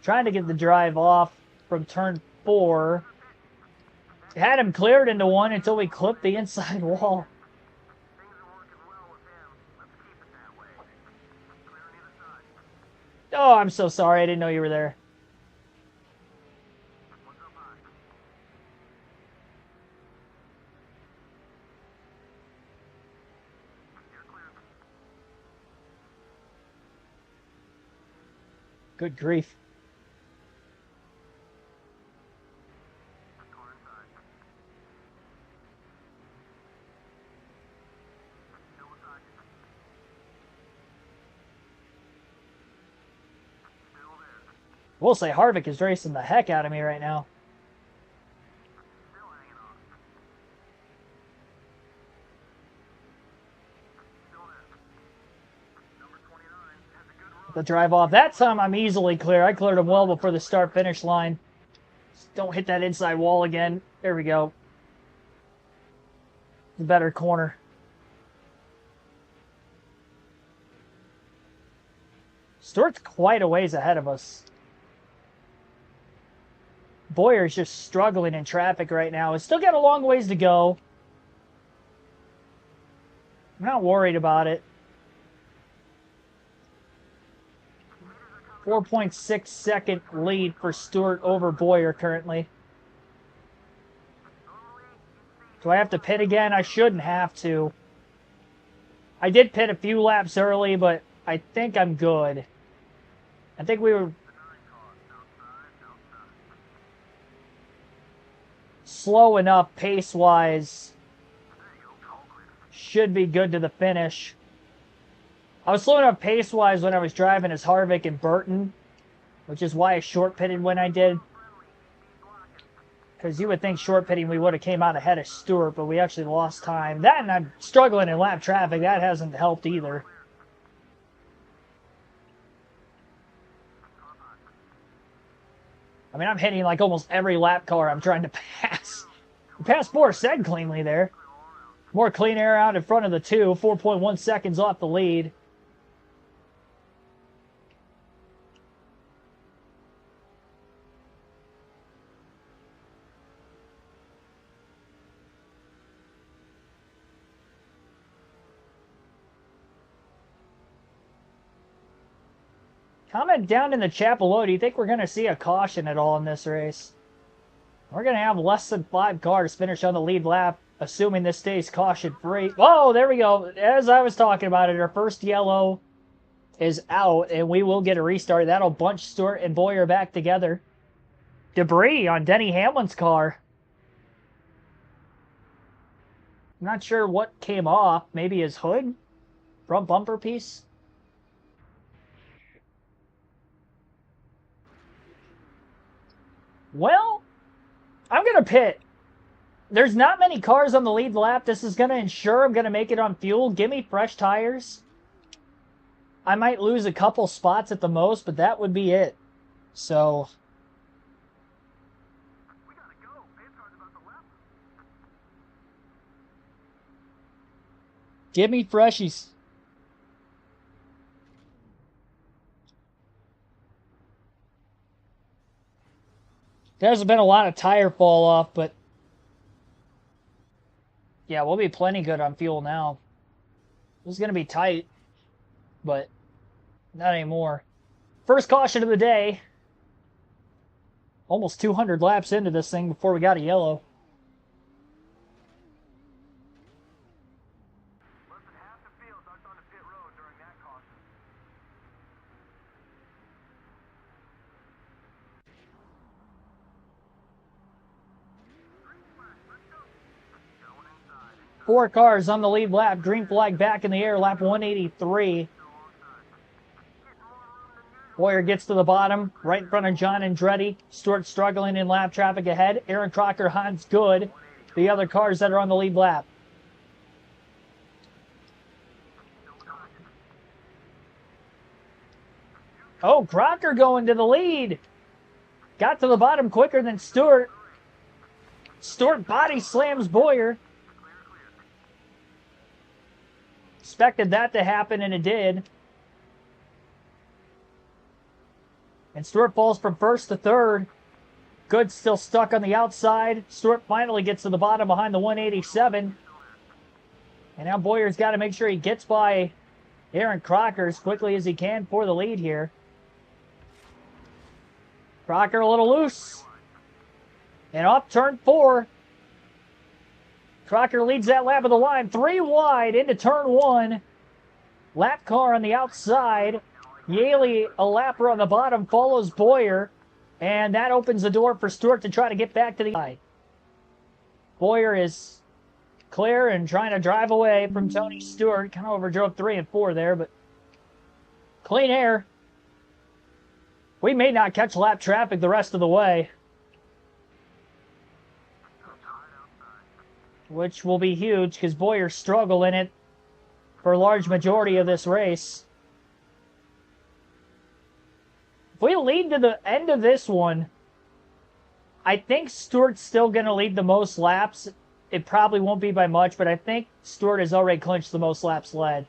Trying to get the drive off from turn 4. Had him cleared into one until we clipped the inside wall. Oh, I'm so sorry. I didn't know you were there. Good grief. We'll say Harvick is racing the heck out of me right now. The drive off. That time I'm easily clear. I cleared him well before the start-finish line. Just don't hit that inside wall again. There we go. The better corner. Stewart's quite a ways ahead of us. Bowyer's just struggling in traffic right now. He's still got a long ways to go. I'm not worried about it. 4.6 second lead for Stewart over Bowyer currently. Do I have to pit again? I shouldn't have to. I did pit a few laps early, but I think I'm good. I think we were slow enough pace-wise. Should be good to the finish. I was slow enough pace-wise when I was driving as Harvick and Burton, which is why I short-pitted when I did. Because you would think short-pitting we would have came out ahead of Stewart, but we actually lost time. That and I'm struggling in lap traffic. That hasn't helped either. I mean, I'm hitting like almost every lap car I'm trying to pass. Passed Boris cleanly there. More clean air out in front of the two. 4.1 seconds off the lead. Comment down in the chat below, do you think we're going to see a caution at all in this race? We're going to have less than 5 cars finish on the lead lap, assuming this stays caution-free. Oh, there we go. As I was talking about it, our first yellow is out, and we will get a restart. That'll bunch Stewart and Boyer back together. Debris on Denny Hamlin's car. I'm not sure what came off. Maybe his hood? Front bumper piece? Well, I'm going to pit. There's not many cars on the lead lap. This is going to ensure I'm going to make it on fuel. Give me fresh tires. I might lose a couple spots at the most, but that would be it. So, We gotta go. Pace car's about to lap. give me freshies. There's been a lot of tire fall off, but yeah, we'll be plenty good on fuel now. This is going to be tight, but not anymore. First caution of the day. Almost 200 laps into this thing before we got a yellow. Less than half the field ducked onto pit road during that caution. Going inside. 4 cars on the lead lap. Green flag back in the air. Lap 183. Boyer gets to the bottom, right in front of John Andretti. Stewart struggling in lap traffic ahead. Aaron Crocker, Hans Good, the other cars that are on the lead lap. Oh, Crocker going to the lead. Got to the bottom quicker than Stewart. Stewart body slams Boyer. Expected that to happen, and it did. And Stewart falls from first to third. Good still stuck on the outside. Stewart finally gets to the bottom behind the 187. And now Boyer's got to make sure he gets by Aaron Crocker as quickly as he can for the lead here. Crocker a little loose. And off turn 4. Crocker leads that lap of the line. 3 wide into turn 1. Lap car on the outside. Yaley, a lapper on the bottom, follows Boyer. And that opens the door for Stewart to try to get back to the side. Boyer is clear and trying to drive away from Tony Stewart. Kind of overdrove 3 and 4 there, but clean air. We may not catch lap traffic the rest of the way, which will be huge because Boyer struggled in it for a large majority of this race. If we lead to the end of this one, I think Stewart's still going to lead the most laps. It probably won't be by much, but I think Stewart has already clinched the most laps led.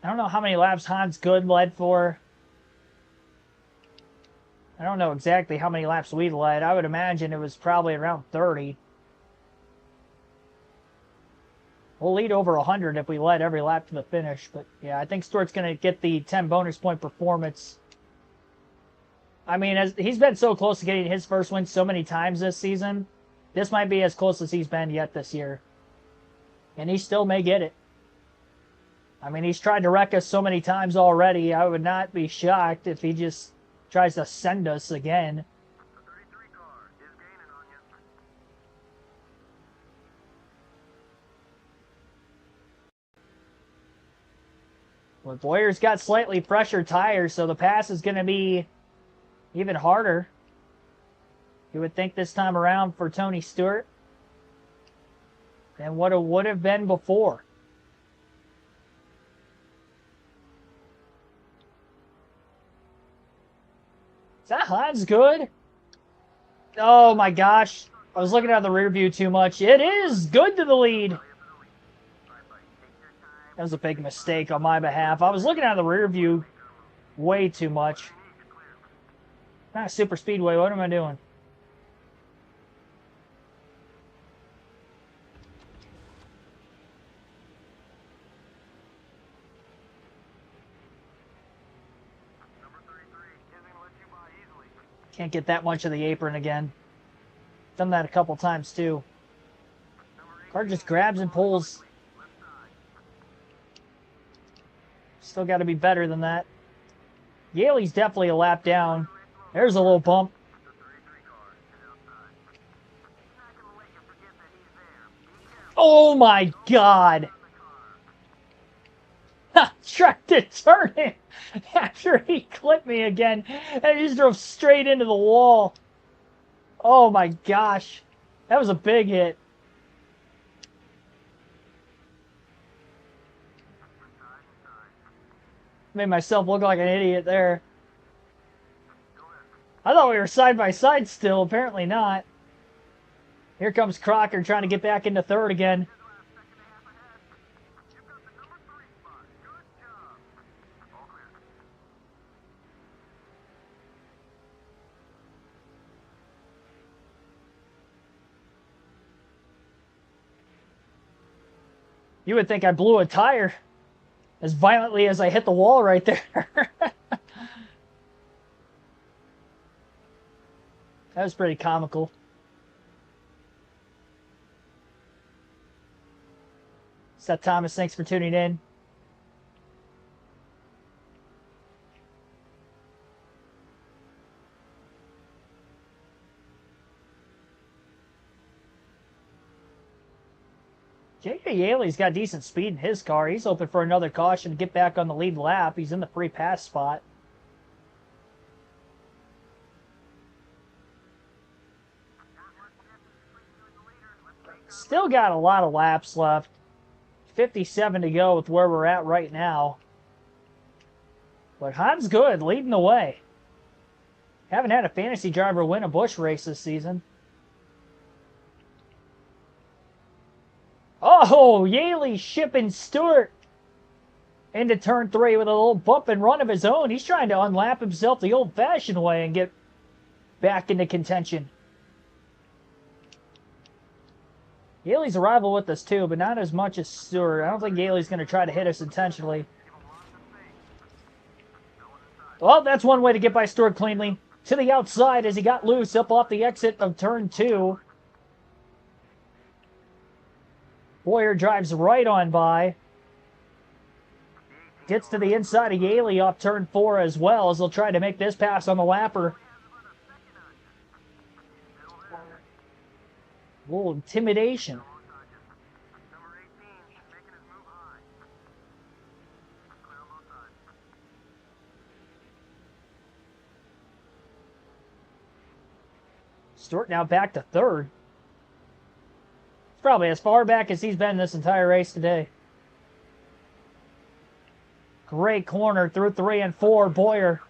I don't know how many laps Hans Good led for. I don't know exactly how many laps we led. I would imagine it was probably around 30. We'll lead over 100 if we led every lap to the finish. But yeah, I think Stewart's going to get the 10 bonus point performance. I mean, as he's been so close to getting his first win so many times this season, this might be as close as he's been yet this year. And he still may get it. I mean, he's tried to wreck us so many times already. I would not be shocked if he just tries to send us again. The 33 car is gaining on you. Well, Boyer's got slightly fresher tires, so the pass is going to be even harder. You would think this time around for Tony Stewart than what it would have been before. Is that Hans good? Oh my gosh. I was looking at the rear view too much. It is good to the lead. That was a big mistake on my behalf. I was looking at the rear view way too much. Not super speedway. What am I doing? Can't get that much of the apron again. Done that a couple times too. Car just grabs and pulls. Still got to be better than that. Yaley's definitely a lap down. There's a little bump. Oh my God! Tried to turn it after he clipped me again, and he just drove straight into the wall. Oh my gosh. That was a big hit. Made myself look like an idiot there. I thought we were side by side still. Apparently not. Here comes Crocker trying to get back into third again. You would think I blew a tire as violently as I hit the wall right there. That was pretty comical. Seth Thomas, thanks for tuning in. J.J. Yaley's got decent speed in his car. He's hoping for another caution to get back on the lead lap. He's in the free pass spot. Still got a lot of laps left. 57 to go with where we're at right now. But Hans good, leading the way. Haven't had a fantasy driver win a Busch race this season. Oh, Yaley shipping Stewart into turn 3 with a little bump and run of his own. He's trying to unlap himself the old-fashioned way and get back into contention. Yaley's a rival with us too, but not as much as Stewart. I don't think Yaley's going to try to hit us intentionally. Well, that's one way to get by Stewart cleanly. To the outside as he got loose up off the exit of turn 2. Boyer drives right on by. Gets to the inside of Yaley off turn 4 as well as they'll try to make this pass on the lapper. A little intimidation. Stewart now back to third. It's probably as far back as he's been this entire race today. Great corner through 3 and 4. Boyer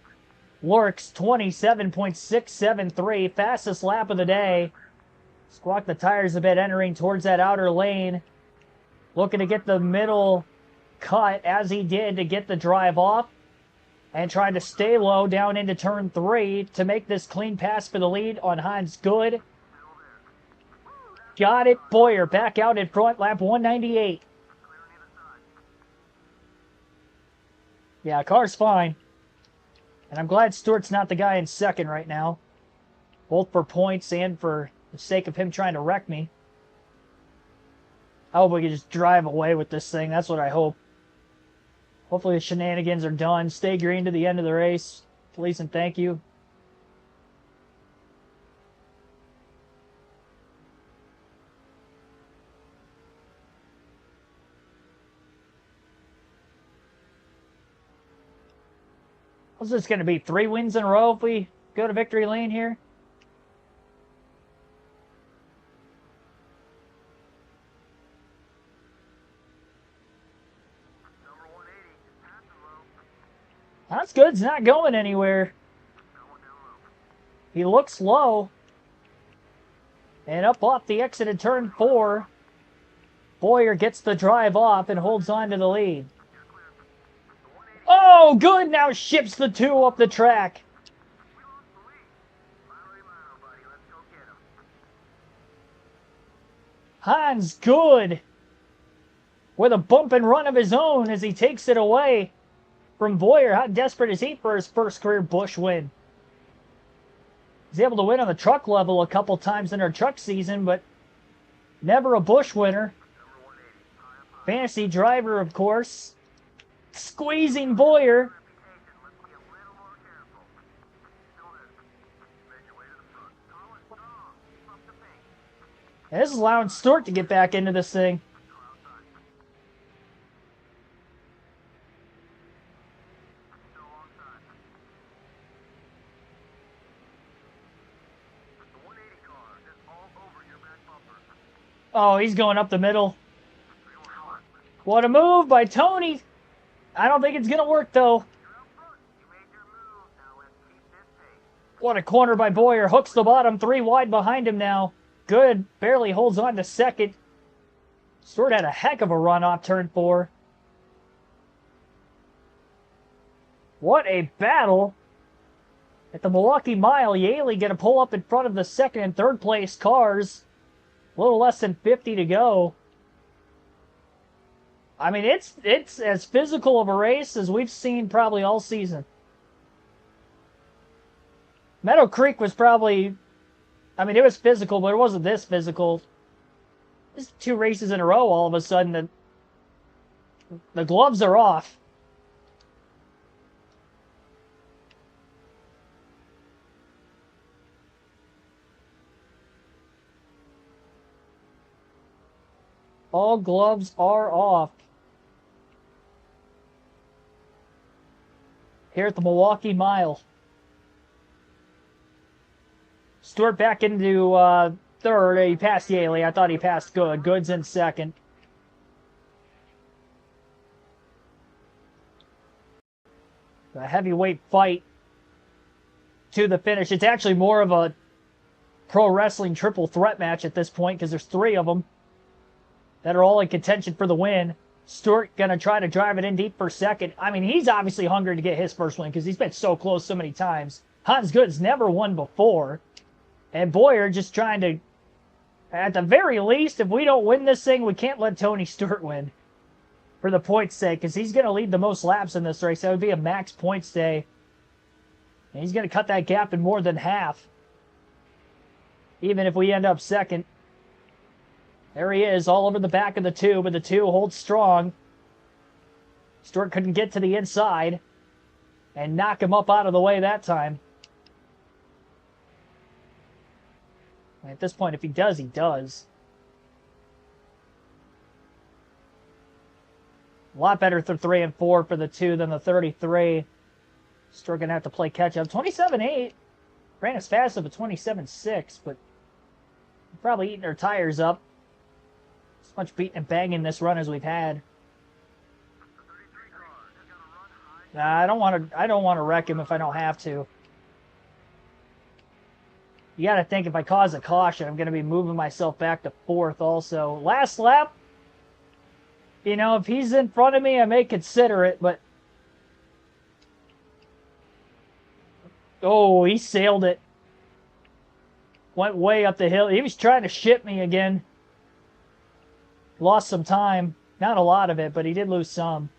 works 27.673. Fastest lap of the day. Squawk the tires a bit entering towards that outer lane. Looking to get the middle cut as he did to get the drive off. And trying to stay low down into turn 3 to make this clean pass for the lead on Hans Good. Got it. Boyer back out in front, lap 198. Yeah, car's fine. And I'm glad Stewart's not the guy in second right now. Both for points and for the sake of him trying to wreck me. I hope we can just drive away with this thing. That's what I hope. Hopefully the shenanigans are done. Stay green to the end of the race. Please and thank you. What's this going to be? 3 wins in a row if we go to victory lane here? That's good. It's not going anywhere. He looks low. And up off the exit at turn 4. Boyer gets the drive off and holds on to the lead. Oh, good! Now ships the 2 up the track. Hans Good with a bump and run of his own as he takes it away from Boyer. How desperate is he for his first career Busch win? He's able to win on the truck level a couple times in our truck season, but never a Busch winner. Fantasy driver, of course. Squeezing Boyer. And this is allowing Stewart to get back into this thing. Oh, he's going up the middle. What a move by Tony. I don't think it's going to work, though. What a corner by Boyer. Hooks the bottom, 3 wide behind him now. Good. Barely holds on to second. Stewart had a heck of a run off turn 4. What a battle. At the Milwaukee Mile, Yaley going to pull up in front of the second and third place cars. A little less than 50 to go. I mean, it's as physical of a race as we've seen probably all season. Meadow Creek was probably, I mean, it was physical, but it wasn't this physical. This 2 races in a row, all of a sudden, the gloves are off. All gloves are off. Here at the Milwaukee Mile. Stewart back into third. He passed Yaley. I thought he passed Good. Good's in second. A heavyweight fight to the finish. It's actually more of a pro wrestling triple threat match at this point because there's 3 of them that are all in contention for the win. Stewart going to try to drive it in deep for second. I mean, he's obviously hungry to get his first win because he's been so close so many times. Hans Good's never won before. And Boyer just trying to, at the very least, if we don't win this thing, we can't let Tony Stewart win for the points' sake because he's going to lead the most laps in this race. That would be a max points day. And he's going to cut that gap in more than half, even if we end up second. There he is, all over the back of the 2, but the 2 holds strong. Stewart couldn't get to the inside and knock him up out of the way that time. At this point, if he does, he does. A lot better for 3 and 4 for the 2 than the 33. Stewart going to have to play catch-up. 27.8. Ran as fast as a 27.6, but probably eating our tires up. As much beating and banging this run as we've had. Nah, I don't want to wreck him if I don't have to. You got to think if I cause a caution, I'm going to be moving myself back to 4th also. Last lap, you know, if he's in front of me, I may consider it, but... Oh, he sailed it. Went way up the hill. He was trying to ship me again. Lost some time. Not a lot of it, but he did lose some.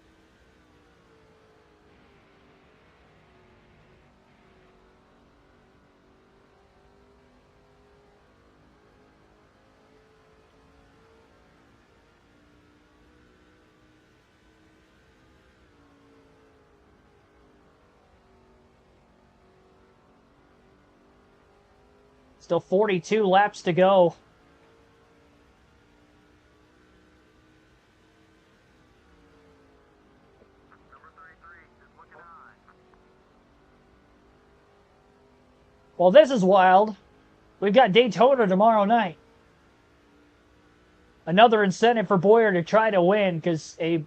Still 42 laps to go. Well, this is wild. We've got Daytona tomorrow night. Another incentive for Boyer to try to win because a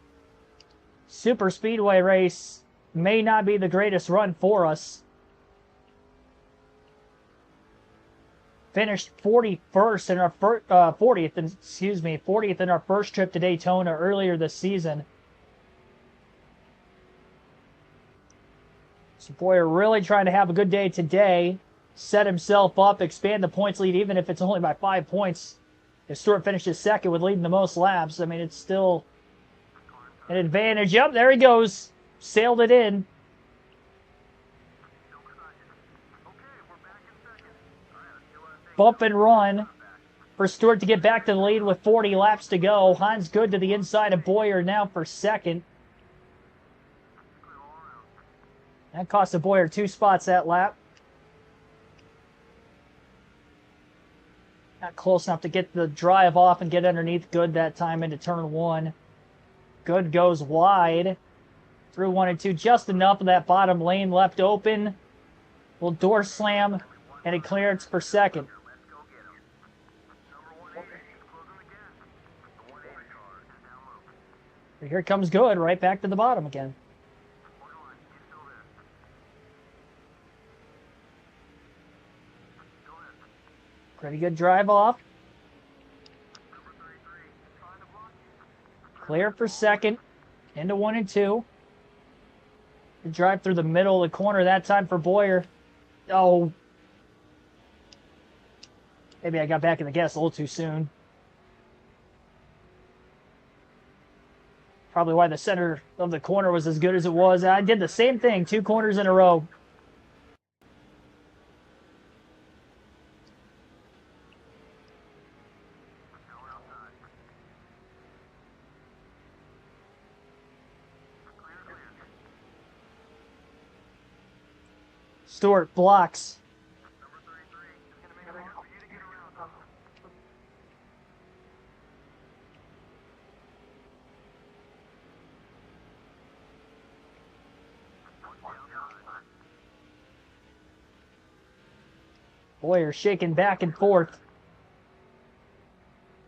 super speedway race may not be the greatest run for us. finished 41st in our 40th, excuse me, 40th in our first trip to Daytona earlier this season. So Boyer really trying to have a good day today, set himself up, expand the points lead, even if it's only by 5 points. If Stewart finishes second with leading the most laps, I mean, it's still an advantage. Yep, there he goes. Sailed it in. Bump and run for Stewart to get back to the lead with 40 laps to go. Hans good to the inside of Boyer now for second. That cost the Boyer 2 spots that lap. Not close enough to get the drive off and get underneath Good that time into turn 1. Good goes wide through 1 and 2. Just enough of that bottom lane left open. Little door slam and a clearance for second. Here comes Good, right back to the bottom again. Pretty good drive off. Clear for second. Into 1 and 2. The drive through the middle of the corner that time for Boyer. Oh. Maybe I got back in the gas a little too soon. Probably why the center of the corner was as good as it was. I did the same thing 2 corners in a row. Stewart blocks. Boyer shaking back and forth.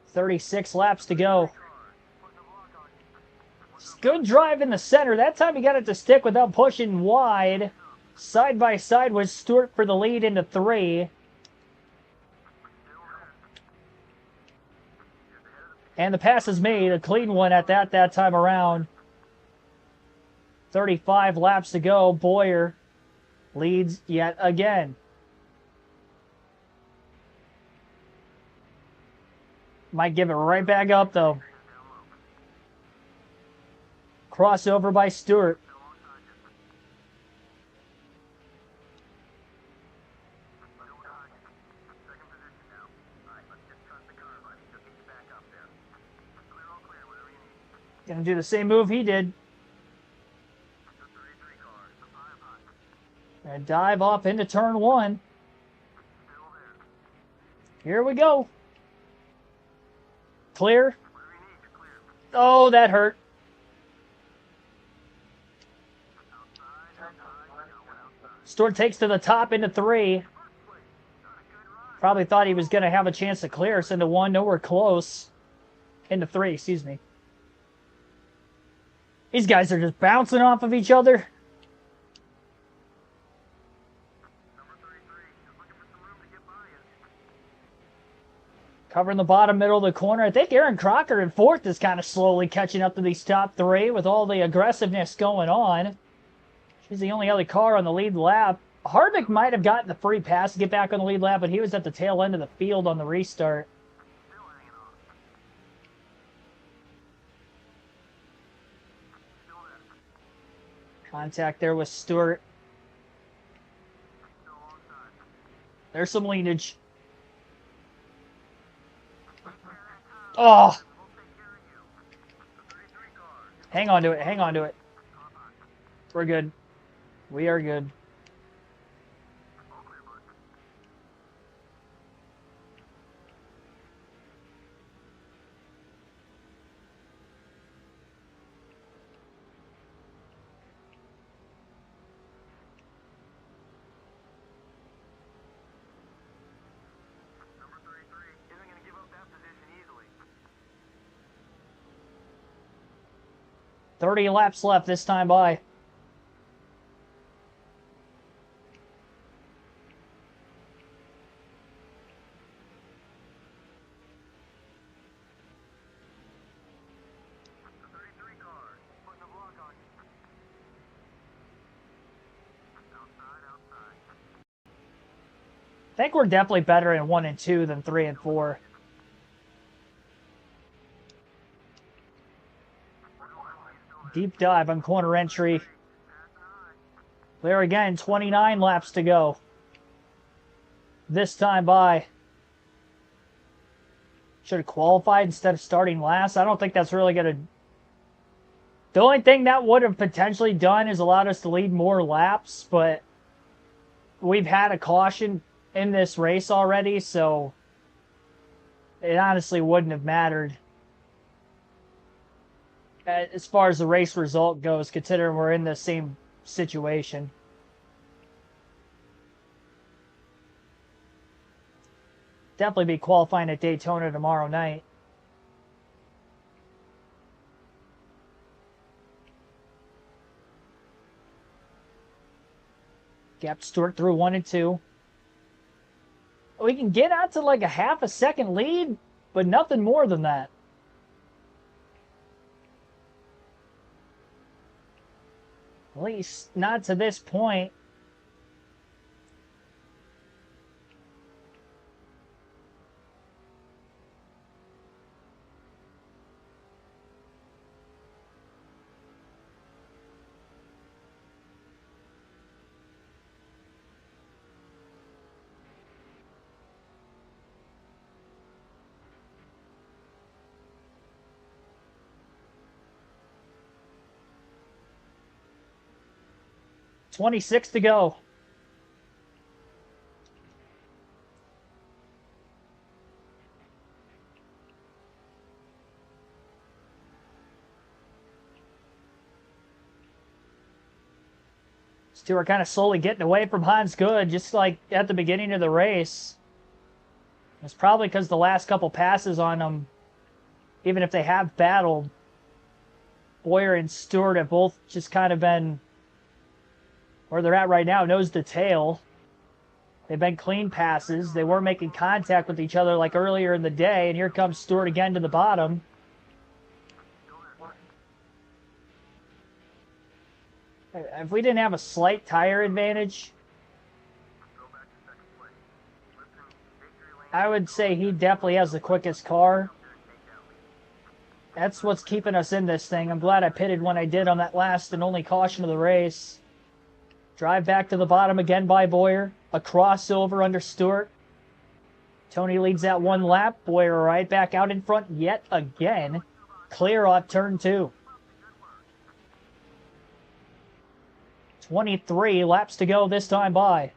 36 laps to go. Good drive in the center. That time he got it to stick without pushing wide. Side by side was Stewart for the lead into 3. And the pass is made. A clean one at that time around. 35 laps to go. Boyer leads yet again. Might give it right back up, though. Crossover by Stewart. Gonna do the same move he did. And dive off into turn 1. Here we go. Clear. Oh, that hurt. Stewart takes to the top into 3. Probably thought he was going to have a chance to clear us into 1. Nowhere close. Into 3, excuse me. These guys are just bouncing off of each other. Covering the bottom middle of the corner. I think Aaron Crocker in 4th is kind of slowly catching up to these top 3 with all the aggressiveness going on. She's the only other car on the lead lap. Harvick might have gotten the free pass to get back on the lead lap, but he was at the tail end of the field on the restart. Contact there with Stewart. There's some leanage. Oh! Hang on to it, hang on to it. We're good. We are good. Number 33 isn't going to give up that position easily. 30 laps left this time by. I think we're definitely better in 1 and 2 than 3 and 4. Deep dive on corner entry. There again, 29 laps to go. This time by. Should have qualified instead of starting last. I don't think that's really going to... The only thing that would have potentially done is allowed us to lead more laps, but we've had a caution in this race already, so it honestly wouldn't have mattered as far as the race result goes, considering we're in the same situation. Definitely be qualifying at Daytona tomorrow night. Gap Stewart through 1 and 2. We can get out to like a half a second lead, but nothing more than that. At least not to this point. $26 to go. Stewart kind of slowly getting away from Hans Good, just like at the beginning of the race. It's probably because the last couple passes on him, even if they have battled, Boyer and Stewart have both just kind of been where they're at right now, nose to tail. They've been clean passes. They weren't making contact with each other like earlier in the day, and here comes Stewart again to the bottom. If we didn't have a slight tire advantage, I would say he definitely has the quickest car. That's what's keeping us in this thing. I'm glad I pitted when I did on that last and only caution of the race. Drive back to the bottom again by Boyer. A crossover under Stewart. Tony leads that 1 lap. Boyer right back out in front yet again. Clear off turn 2. 23 laps to go this time by.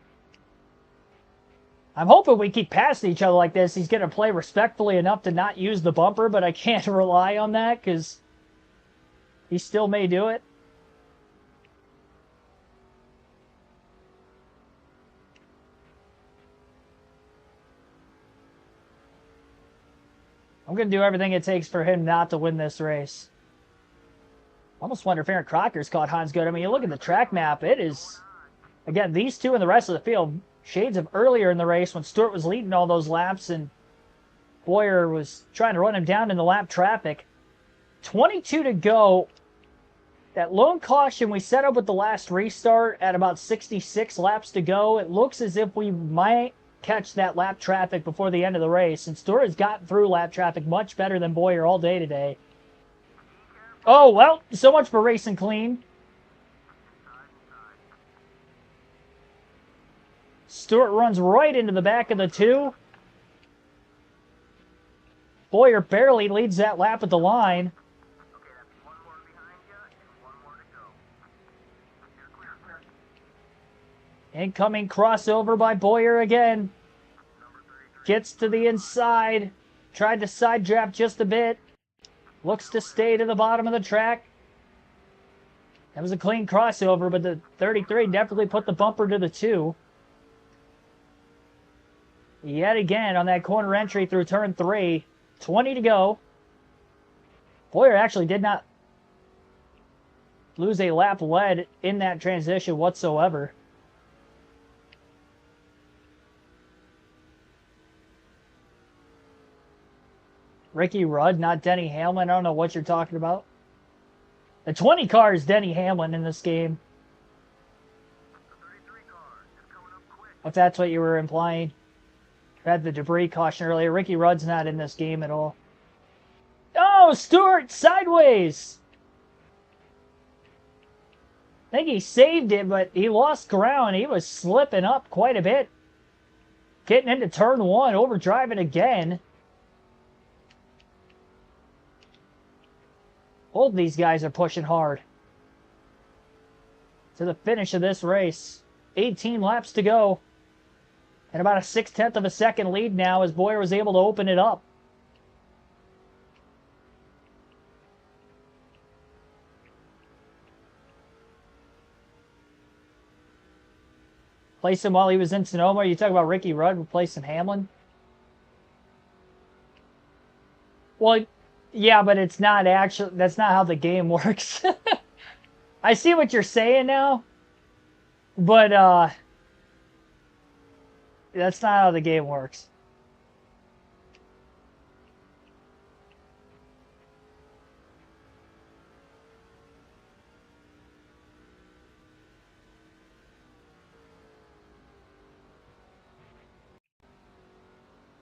I'm hoping we keep passing each other like this. He's going to play respectfully enough to not use the bumper, but I can't rely on that because he still may do it. I'm going to do everything it takes for him not to win this race. I almost wonder if Aaron Crocker's caught Hans Good. I mean, you look at the track map, it is, again, these two and the rest of the field, shades of earlier in the race when Stewart was leading all those laps and Boyer was trying to run him down in the lap traffic. 22 to go. That lone caution we set up with the last restart at about 66 laps to go. It looks as if we might catch that lap traffic before the end of the race. And Stewart has gotten through lap traffic much better than Boyer all day today. Oh, well, so much for racing clean. Stewart runs right into the back of the 2. Boyer barely leads that lap at the line. Incoming crossover by Boyer again. Gets to the inside. Tried to side draft just a bit. Looks to stay to the bottom of the track. That was a clean crossover, but the 33 definitely put the bumper to the 2. Yet again on that corner entry through turn 3. 20 to go. Boyer actually did not lose a lap led in that transition whatsoever. Ricky Rudd, not Denny Hamlin. I don't know what you're talking about. The 20 car is Denny Hamlin in this game. If that's what you were implying. Had the debris caution earlier. Ricky Rudd's not in this game at all. Oh, Stewart sideways. I think he saved it, but he lost ground. He was slipping up quite a bit. Getting into turn one, overdriving again. Both of these guys are pushing hard to the finish of this race. 18 laps to go. And about a 6/10 of a second lead now as Boyer was able to open it up. Place him while he was in Sonoma. You talk about Ricky Rudd replacing Hamlin? Well, yeah, but it's not actually, that's not how the game works. I see what you're saying now, but that's not how the game works.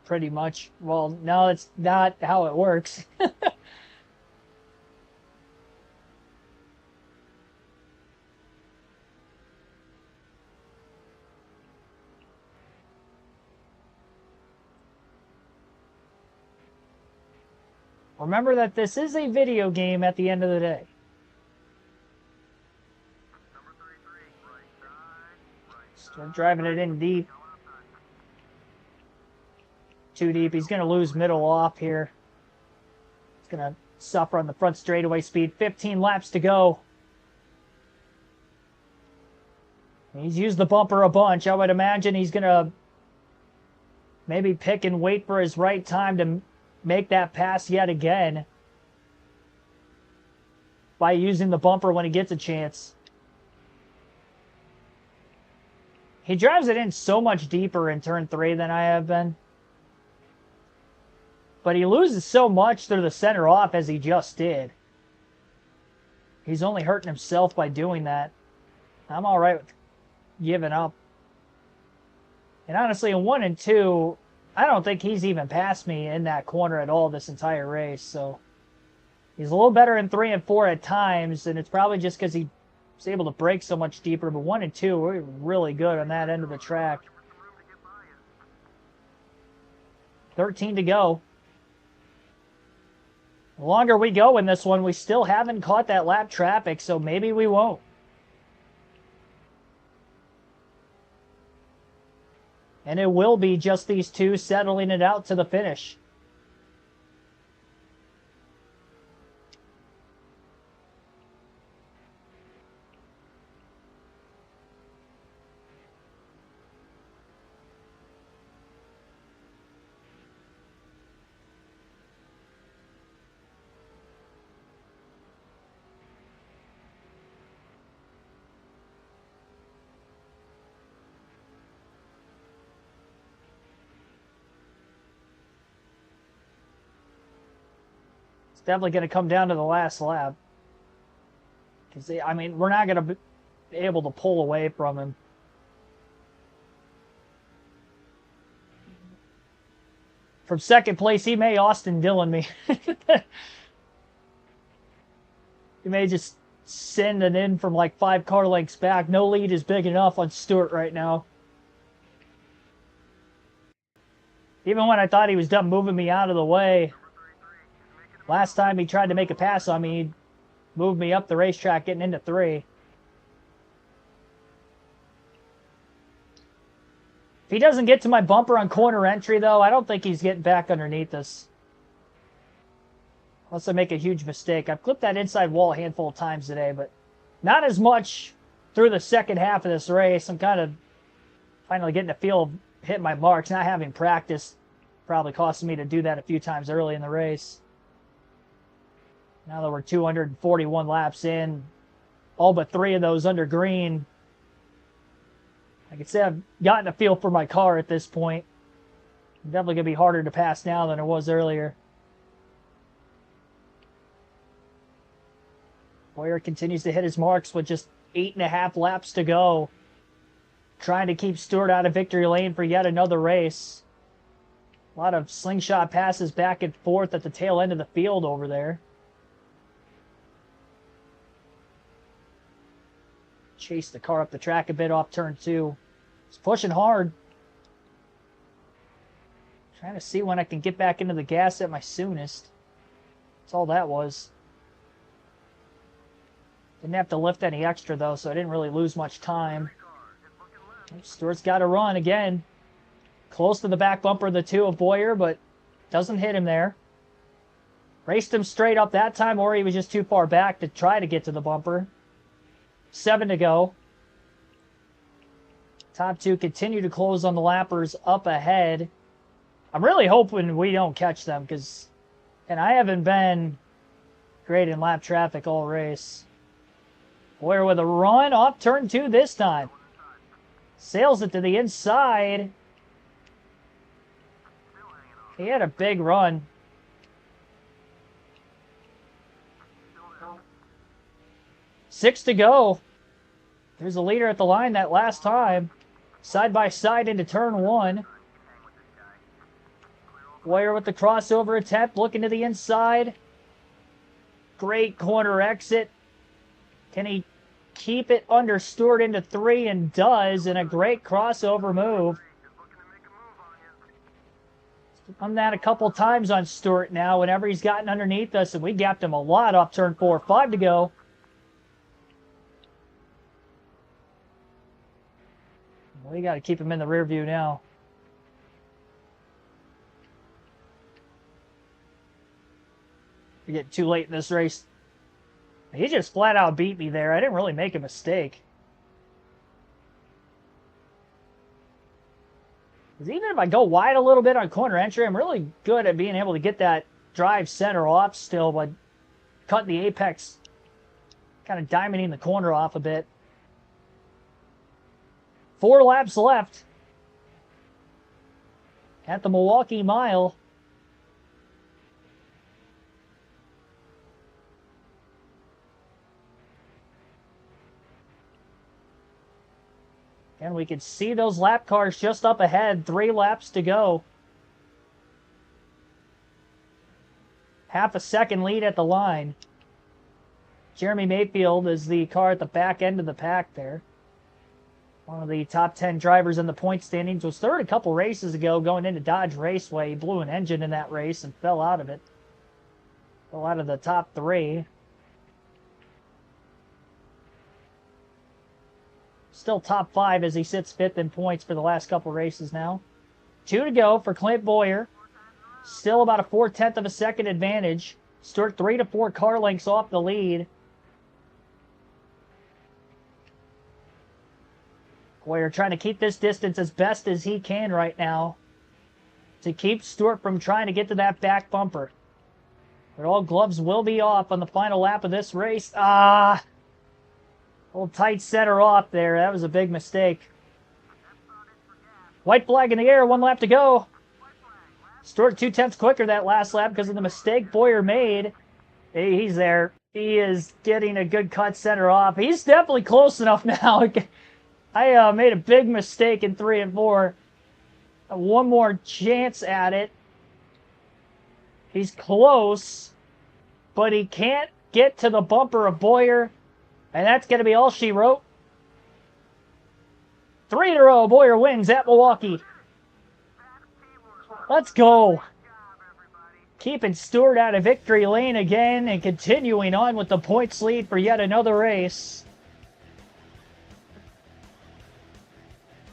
Pretty much. Well, no, it's not how it works. Remember that this is a video game at the end of the day. Start driving it in deep. Too deep. He's going to lose middle off here. He's going to suffer on the front straightaway speed. 15 laps to go. He's used the bumper a bunch. I would imagine he's going to maybe pick and wait for his right time to make that pass yet again by using the bumper when he gets a chance. He drives it in so much deeper in turn 3 than I have been. But he loses so much through the center off as he just did. He's only hurting himself by doing that. I'm all right with giving up. And honestly, in 1 and 2, I don't think he's even passed me in that corner at all this entire race. So he's a little better in 3 and 4 at times, and it's probably just because he's able to brake so much deeper. But 1 and 2, we're really good on that end of the track. 13 to go. The longer we go in this one, we still haven't caught that lap traffic, so maybe we won't. And it will be just these two settling it out to the finish. Definitely going to come down to the last lap. Because, I mean, we're not going to be able to pull away from him. From second place, he may Austin Dillon me. He may just send it in from like 5 car lengths back. No lead is big enough on Stewart right now. Even when I thought he was done moving me out of the way, last time he tried to make a pass on me, he moved me up the racetrack getting into 3. If he doesn't get to my bumper on corner entry, though, I don't think he's getting back underneath us. Unless I make a huge mistake. I've clipped that inside wall a handful of times today, but not as much through the second half of this race. I'm kind of finally getting a feel of hitting my marks, not having practice. Probably costing me to do that a few times early in the race. Now that we're 241 laps in, all but 3 of those under green, I can say I've gotten a feel for my car at this point. It's definitely going to be harder to pass now than it was earlier. Boyer continues to hit his marks with just 8.5 laps to go. Trying to keep Stewart out of victory lane for yet another race. A lot of slingshot passes back and forth at the tail end of the field over there. Chase the car up the track a bit off turn 2. He's pushing hard. Trying to see when I can get back into the gas at my soonest. That's all that was. Didn't have to lift any extra though, so I didn't really lose much time. Stewart's got to run again. Close to the back bumper of the 2 of Boyer, but doesn't hit him there. Raced him straight up that time, or he was just too far back to try to get to the bumper. 7 to go. Top 2 continue to close on the lappers up ahead. I'm really hoping we don't catch them, because I haven't been great in lap traffic all race. Boyer with a run off turn 2 this time. Sails it to the inside. He had a big run. Six to go. There's a leader at the line that last time. Side by side into turn 1. Boyer with the crossover attempt, looking to the inside. Great corner exit. Can he keep it under Stewart into 3? And does, in a great crossover move. Done that a couple times on Stewart now whenever he's gotten underneath us, and we gapped him a lot off turn 4. 5 to go. We got to keep him in the rear view now. We're getting too late in this race. He just flat out beat me there. I didn't really make a mistake. Because even if I go wide a little bit on corner entry, I'm really good at being able to get that drive center off still, but cutting the apex, kind of diamonding the corner off a bit. 4 laps left at the Milwaukee Mile. And we can see those lap cars just up ahead. 3 laps to go. Half a second lead at the line. Jeremy Mayfield is the car at the back end of the pack there. One of the top 10 drivers in the point standings. Was third a couple races ago going into Dodge Raceway. He blew an engine in that race and fell out of it. Fell out of the top 3. Still top 5 as he sits 5th in points for the last couple races now. 2 to go for Clint Boyer. Still about a 4/10 of a second advantage. Stewart 3 to 4 car lengths off the lead. Boyer trying to keep this distance as best as he can right now to keep Stewart from trying to get to that back bumper. But all gloves will be off on the final lap of this race. A little tight center off there. That was a big mistake. White flag in the air. 1 lap to go. Stewart 2/10 quicker that last lap because of the mistake Boyer made. Hey, he's there. He is getting a good cut center off. He's definitely close enough now. I made a big mistake in 3 and 4. One more chance at it. He's close, but he can't get to the bumper of Boyer. And that's going to be all she wrote. 3 in a row, Boyer wins at Milwaukee. Let's go. Keeping Stewart out of victory lane again and continuing on with the points lead for yet another race.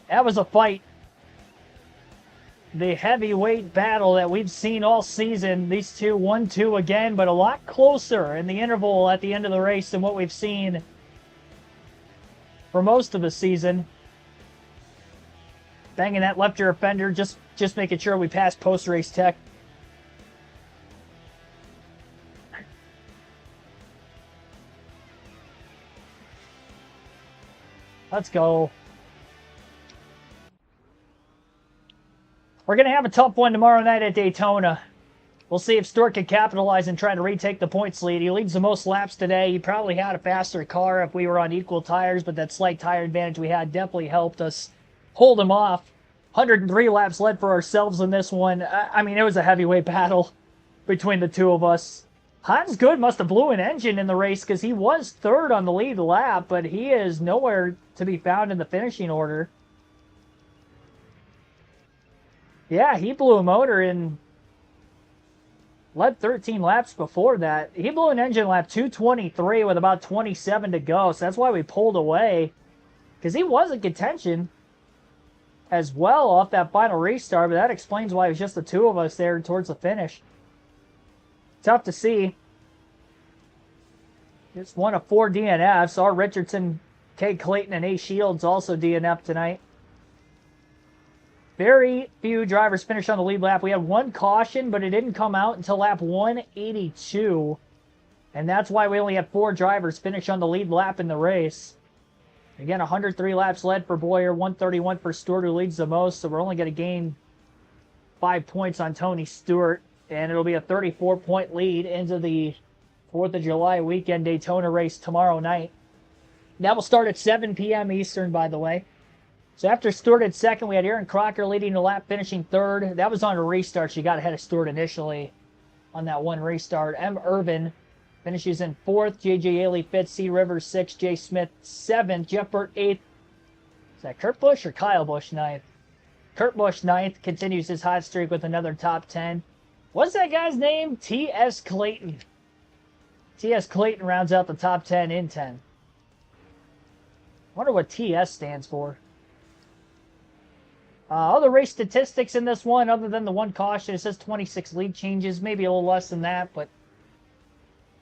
That was a fight. The heavyweight battle that we've seen all season. These two 1-2 again, but a lot closer in the interval at the end of the race than what we've seen for most of the season. Banging that left rear fender, just making sure we pass post-race tech. Let's go. We're going to have a tough one tomorrow night at Daytona. We'll see if Stewart can capitalize and try to retake the points lead. He leads the most laps today. He probably had a faster car if we were on equal tires, but that slight tire advantage we had definitely helped us hold him off 103 laps led for ourselves in this one. I mean, it was a heavyweight battle between the two of us. Hans Good must have blew an engine in the race because he was third on the lead lap, but he is nowhere to be found in the finishing order. Yeah, he blew a motor and led 13 laps before that. He blew an engine lap 223 with about 27 to go, so that's why we pulled away, because he was in contention as well off that final restart, but that explains why it was just the two of us there towards the finish. Tough to see. Just one of 4 DNFs. R. Richardson, K. Clayton, and A. Shields also DNF tonight. Very few drivers finished on the lead lap. We had one caution, but it didn't come out until lap 182. And that's why we only had 4 drivers finish on the lead lap in the race. Again, 103 laps led for Boyer, 131 for Stewart, who leads the most. So we're only going to gain 5 points on Tony Stewart. And it'll be a 34-point lead into the 4th of July weekend Daytona race tomorrow night. That will start at 7 p.m. Eastern, by the way. So after Stewart at second, we had Aaron Crocker leading the lap, finishing third. That was on a restart. She got ahead of Stewart initially on that one restart. M. Irvin finishes in 4th. J.J. Ailey 5th. C. Rivers 6th. Jay Smith 7th. Jeff Burt 8th. Is that Kurt Busch or Kyle Busch 9th? Kurt Busch 9th. Continues his hot streak with another top 10. What's that guy's name? T.S. Clayton. T.S. Clayton rounds out the top 10 in 10. Wonder what T.S. stands for. Other race statistics in this one, other than the one caution, it says 26 lead changes, maybe a little less than that, but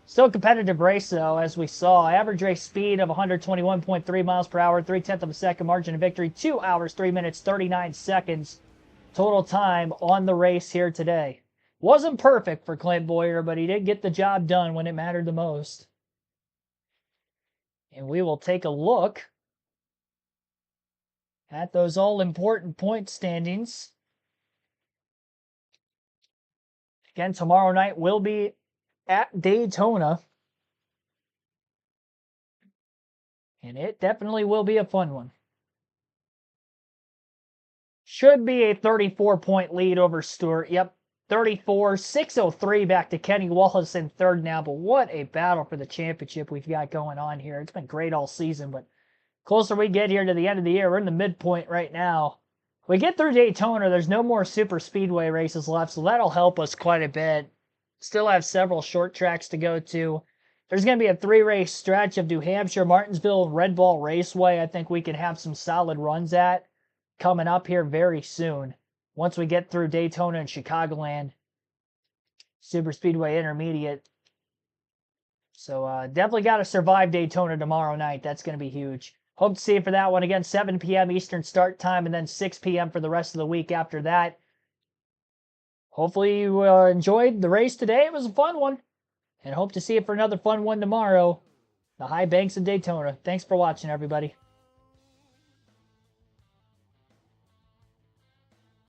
still a competitive race, though, as we saw. Average race speed of 121.3 miles per hour, 0.3 of a second, margin of victory, 2 hours, 3 minutes, 39 seconds. Total time on the race here today. Wasn't perfect for Clint Boyer, but he did get the job done when it mattered the most. And we will take a look at those all-important point standings. Again, tomorrow night will be at Daytona. And it definitely will be a fun one. Should be a 34-point lead over Stewart. Yep, 34, 603 back to Kenny Wallace in third now. But what a battle for the championship we've got going on here. It's been great all season, but closer we get here to the end of the year, we're in the midpoint right now. We get through Daytona, there's no more super speedway races left, so that'll help us quite a bit. Still have several short tracks to go to. There's going to be a 3-race stretch of New Hampshire, Martinsville, Red Ball Raceway. I think we can have some solid runs at coming up here very soon. Once we get through Daytona and Chicagoland, Super Speedway Intermediate. So definitely got to survive Daytona tomorrow night. That's going to be huge. Hope to see you for that one. Again, 7 p.m. Eastern start time, and then 6 p.m. for the rest of the week after that. Hopefully you enjoyed the race today. It was a fun one. And hope to see you for another fun one tomorrow. The High Banks of Daytona. Thanks for watching, everybody.